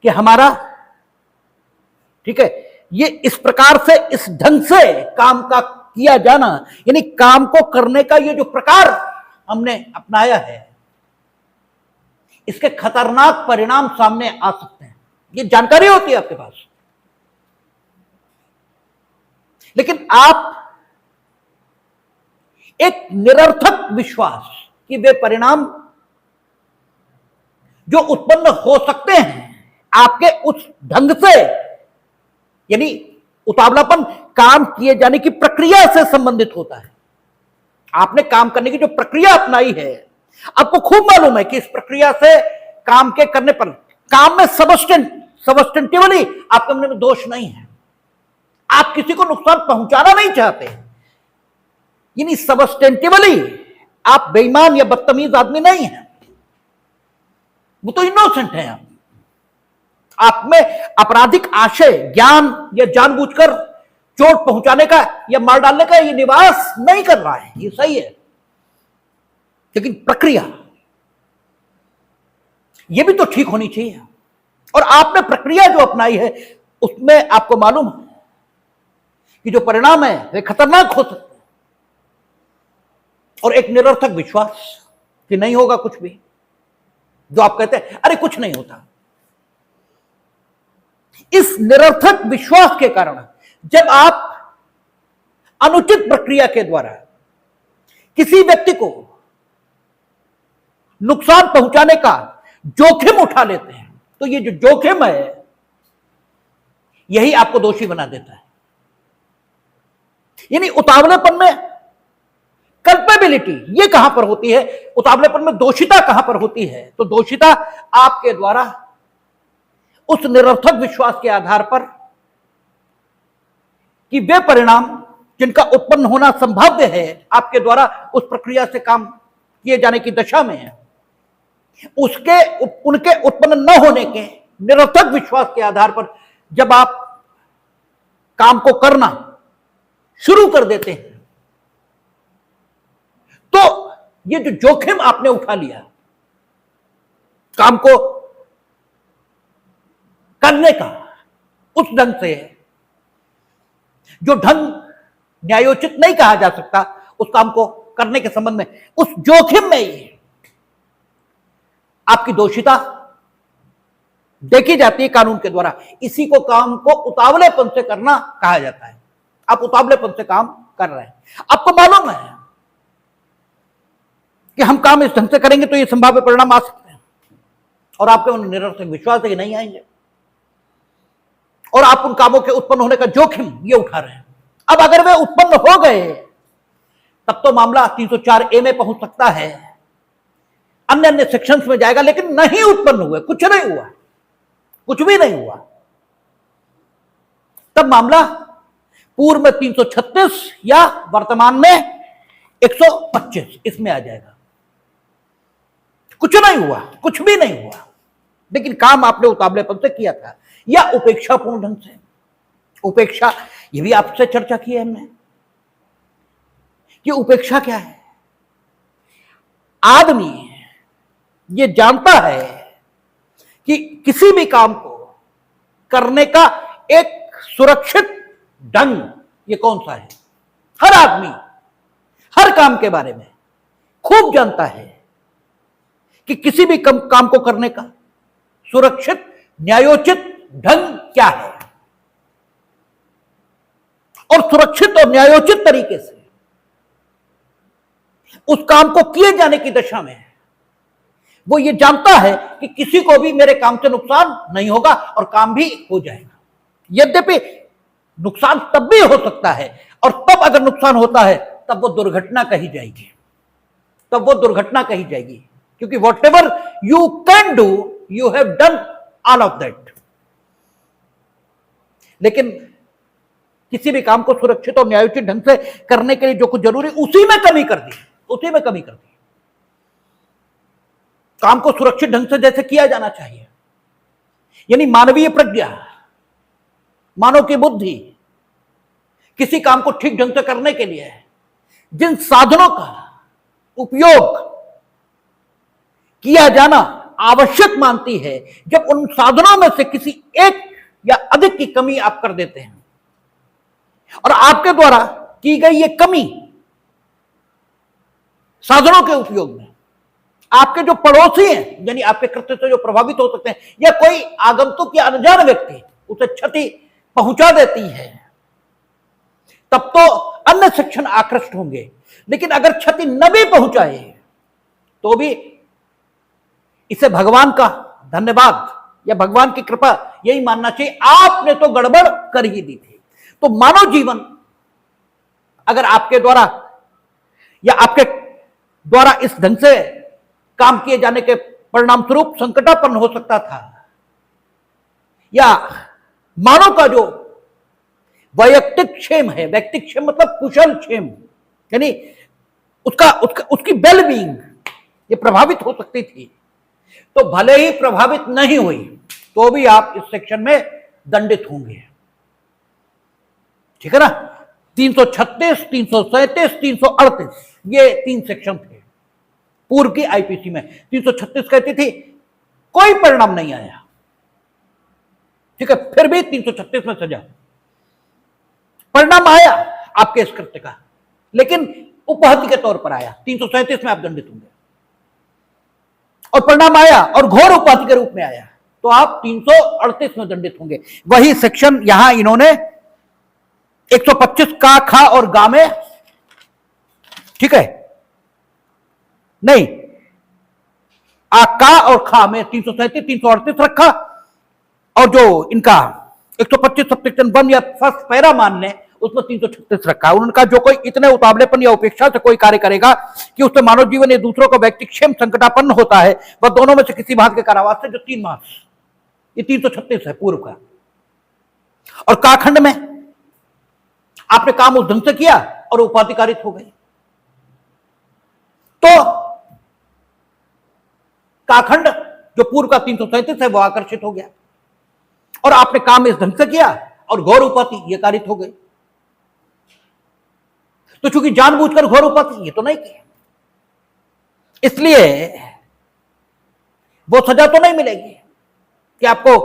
कि हमारा, ठीक है, ये इस प्रकार से, इस ढंग से काम का किया जाना, यानी काम को करने का ये जो प्रकार हमने अपनाया है, इसके खतरनाक परिणाम सामने आ सकते हैं, ये जानकारी होती है आपके पास। लेकिन आप एक निरर्थक विश्वास कि वे परिणाम जो उत्पन्न हो सकते हैं आपके उस ढंग से, यानी उतावलापन काम किए जाने की प्रक्रिया से संबंधित होता है। आपने काम करने की जो प्रक्रिया अपनाई है, आपको खूब मालूम है कि इस प्रक्रिया से काम के करने पर काम में सबस्टेंटिवली आपके मन में दोष नहीं है, आप किसी को नुकसान पहुंचाना नहीं चाहते, यानी सबस्टेंटिवली आप बेईमान या बदतमीज आदमी नहीं है, वो तो इनोसेंट है। आप में आपराधिक आशय, ज्ञान या जानबूझकर चोट पहुंचाने का या मार डालने का ये निवास नहीं कर रहा है, ये सही है। लेकिन प्रक्रिया ये भी तो ठीक होनी चाहिए, और आपने प्रक्रिया जो अपनाई है उसमें आपको मालूम है कि जो परिणाम है वे खतरनाक हो सकते हैं, और एक निरर्थक विश्वास कि नहीं होगा कुछ भी, जो आप कहते हैं अरे कुछ नहीं होता, इस निरर्थक विश्वास के कारण जब आप अनुचित प्रक्रिया के द्वारा किसी व्यक्ति को नुकसान पहुंचाने का जोखिम उठा लेते हैं, तो ये जो जोखिम है यही आपको दोषी बना देता है। यानी उतावलेपन में कल्पेबिलिटी ये कहां पर होती है, उतावलेपन में दोषिता कहां पर होती है, तो दोषिता आपके द्वारा उस निरर्थक विश्वास के आधार पर कि वे परिणाम जिनका उत्पन्न होना संभाव्य है आपके द्वारा उस प्रक्रिया से काम किए जाने की दशा में है, उनके उत्पन्न न होने के निरर्थक विश्वास के आधार पर जब आप काम को करना शुरू कर देते हैं, तो ये जो जोखिम आपने उठा लिया काम को करने का, उस ढंग से जो ढंग न्यायोचित नहीं कहा जा सकता, उस काम को करने के संबंध में उस जोखिम में ही आपकी दोषिता देखी जाती है कानून के द्वारा। इसी को काम को उतावलेपन से करना कहा जाता है। आप उतावलेपन से काम कर रहे हैं, आपको मालूम है कि हम काम इस ढंग से करेंगे तो ये संभाव्य परिणाम आ सकते हैं, और आपके मन निरर्थक विश्वास है कि नहीं आएंगे, और आप उन कामों के उत्पन्न होने का जोखिम ये उठा रहे हैं। अब अगर वे उत्पन्न हो गए तब तो मामला 304A में पहुंच सकता है, अन्य अन्य सेक्शंस में जाएगा, लेकिन नहीं उत्पन्न हुए, कुछ नहीं हुआ, कुछ भी नहीं हुआ, तब मामला पूर्व में 336 या वर्तमान में 125 इसमें आ जाएगा। कुछ नहीं हुआ, कुछ भी नहीं हुआ, लेकिन काम आपने उतावलेपन से किया था या उपेक्षापूर्ण ढंग से। उपेक्षा, ये भी आपसे चर्चा की है हमने कि उपेक्षा क्या है। आदमी ये जानता है कि किसी भी काम को करने का एक सुरक्षित ढंग ये कौन सा है। हर आदमी हर काम के बारे में खूब जानता है कि किसी भी काम को करने का सुरक्षित न्यायोचित ढंग क्या है, और सुरक्षित और न्यायोचित तरीके से उस काम को किए जाने की दशा में वो ये जानता है कि किसी को भी मेरे काम से नुकसान नहीं होगा और काम भी हो जाएगा। यद्यपि नुकसान तब भी हो सकता है, और तब अगर नुकसान होता है तब वो दुर्घटना कही जाएगी, तब वो दुर्घटना कही जाएगी, क्योंकि what ever you can do you have done all of that. लेकिन किसी भी काम को सुरक्षित और न्यायोचित ढंग से करने के लिए जो कुछ जरूरी, उसी में कमी कर दी, उसी में कमी कर दी। काम को सुरक्षित ढंग से जैसे किया जाना चाहिए, यानी मानवीय प्रज्ञा, मानव की बुद्धि, किसी काम को ठीक ढंग से करने के लिए जिन साधनों का उपयोग किया जाना आवश्यक मानती है, जब उन साधनों में से किसी एक या अधिक की कमी आप कर देते हैं और आपके द्वारा की गई ये कमी साधनों के उपयोग में आपके जो पड़ोसी हैं, यानी आपके कृत्य से जो प्रभावित हो सकते हैं, या कोई आगंतुक या अनजान व्यक्ति उसे क्षति पहुंचा देती है, तब तो अन्य शिक्षण आकृष्ट होंगे। लेकिन अगर क्षति न भी पहुंचाए तो भी इसे भगवान का धन्यवाद या भगवान की कृपा यही मानना चाहिए, आपने तो गड़बड़ कर ही दी थी। तो मानव जीवन अगर आपके द्वारा या आपके द्वारा इस ढंग से काम किए जाने के परिणाम स्वरूप संकटापन्न हो सकता था, या मानव का जो वैयक्तिक क्षेम है, वैयक्तिक क्षेम मतलब कुशल क्षेम, यानी उसकी वेल बीइंग ये प्रभावित हो सकती थी, तो भले ही प्रभावित नहीं हुई तो भी आप इस सेक्शन में दंडित होंगे। ठीक है ना। 336, 337, 338 ये 3 सेक्शन थे पूर्व की आईपीसी में। 336 कहती थी कोई परिणाम नहीं आया, ठीक है, फिर भी 336 में सजा, परिणाम आया आपके इस कृत्य का, लेकिन उपहत्या के तौर पर आया। 337 में आप दंडित होंगे, और परिणाम आया और घोर उपहत्या के रूप में आया तो आप 338 में दंडित होंगे। वही सेक्शन यहां इन्होंने 125 का, खा और गा में, ठीक है, नहीं, का और खा में 337, 338 रखा, और जो इनका 125 सबसेक्शन 1 या फर्स्ट पैरा मान लें उसमें 336 रखा। उनका जो कोई इतने उतावलेपन या उपेक्षा से कोई कार्य करेगा कि उससे मानव जीवन या दूसरों का व्यक्तिक क्षेम संकटापन्न होता है, वह दोनों में से किसी भाग के कारावास से जो 3 मास, ये 336 है पूर्व का। और काखंड में आपने काम उस ढंग से किया और उपाधिकारित हो गए, तो काखंड जो पूर्व का 337 है वो आकर्षित हो गया, और आपने काम इस ढंग से किया और घोर उपाधि ये कारित हो गई। तो चूंकि जानबूझकर घोर उपाधि ये तो नहीं किया, इसलिए वो सजा तो नहीं मिलेगी कि आपको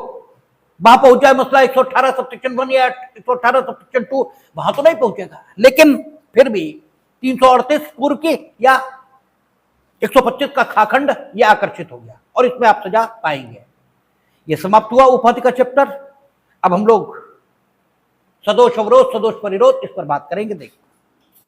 वहां पहुंच जाए मसला 118 सबसेक्शन 1 या 118 सबसेक्शन 2, वहां तो नहीं पहुंचेगा, लेकिन फिर भी 338 पूर्व की या 125 का खाखंड यह आकर्षित हो गया और इसमें आप सजा पाएंगे। यह समाप्त हुआ उपाधि का चैप्टर। अब हम लोग सदोष अवरोध, सदोष परिरोध इस पर बात करेंगे। देखिए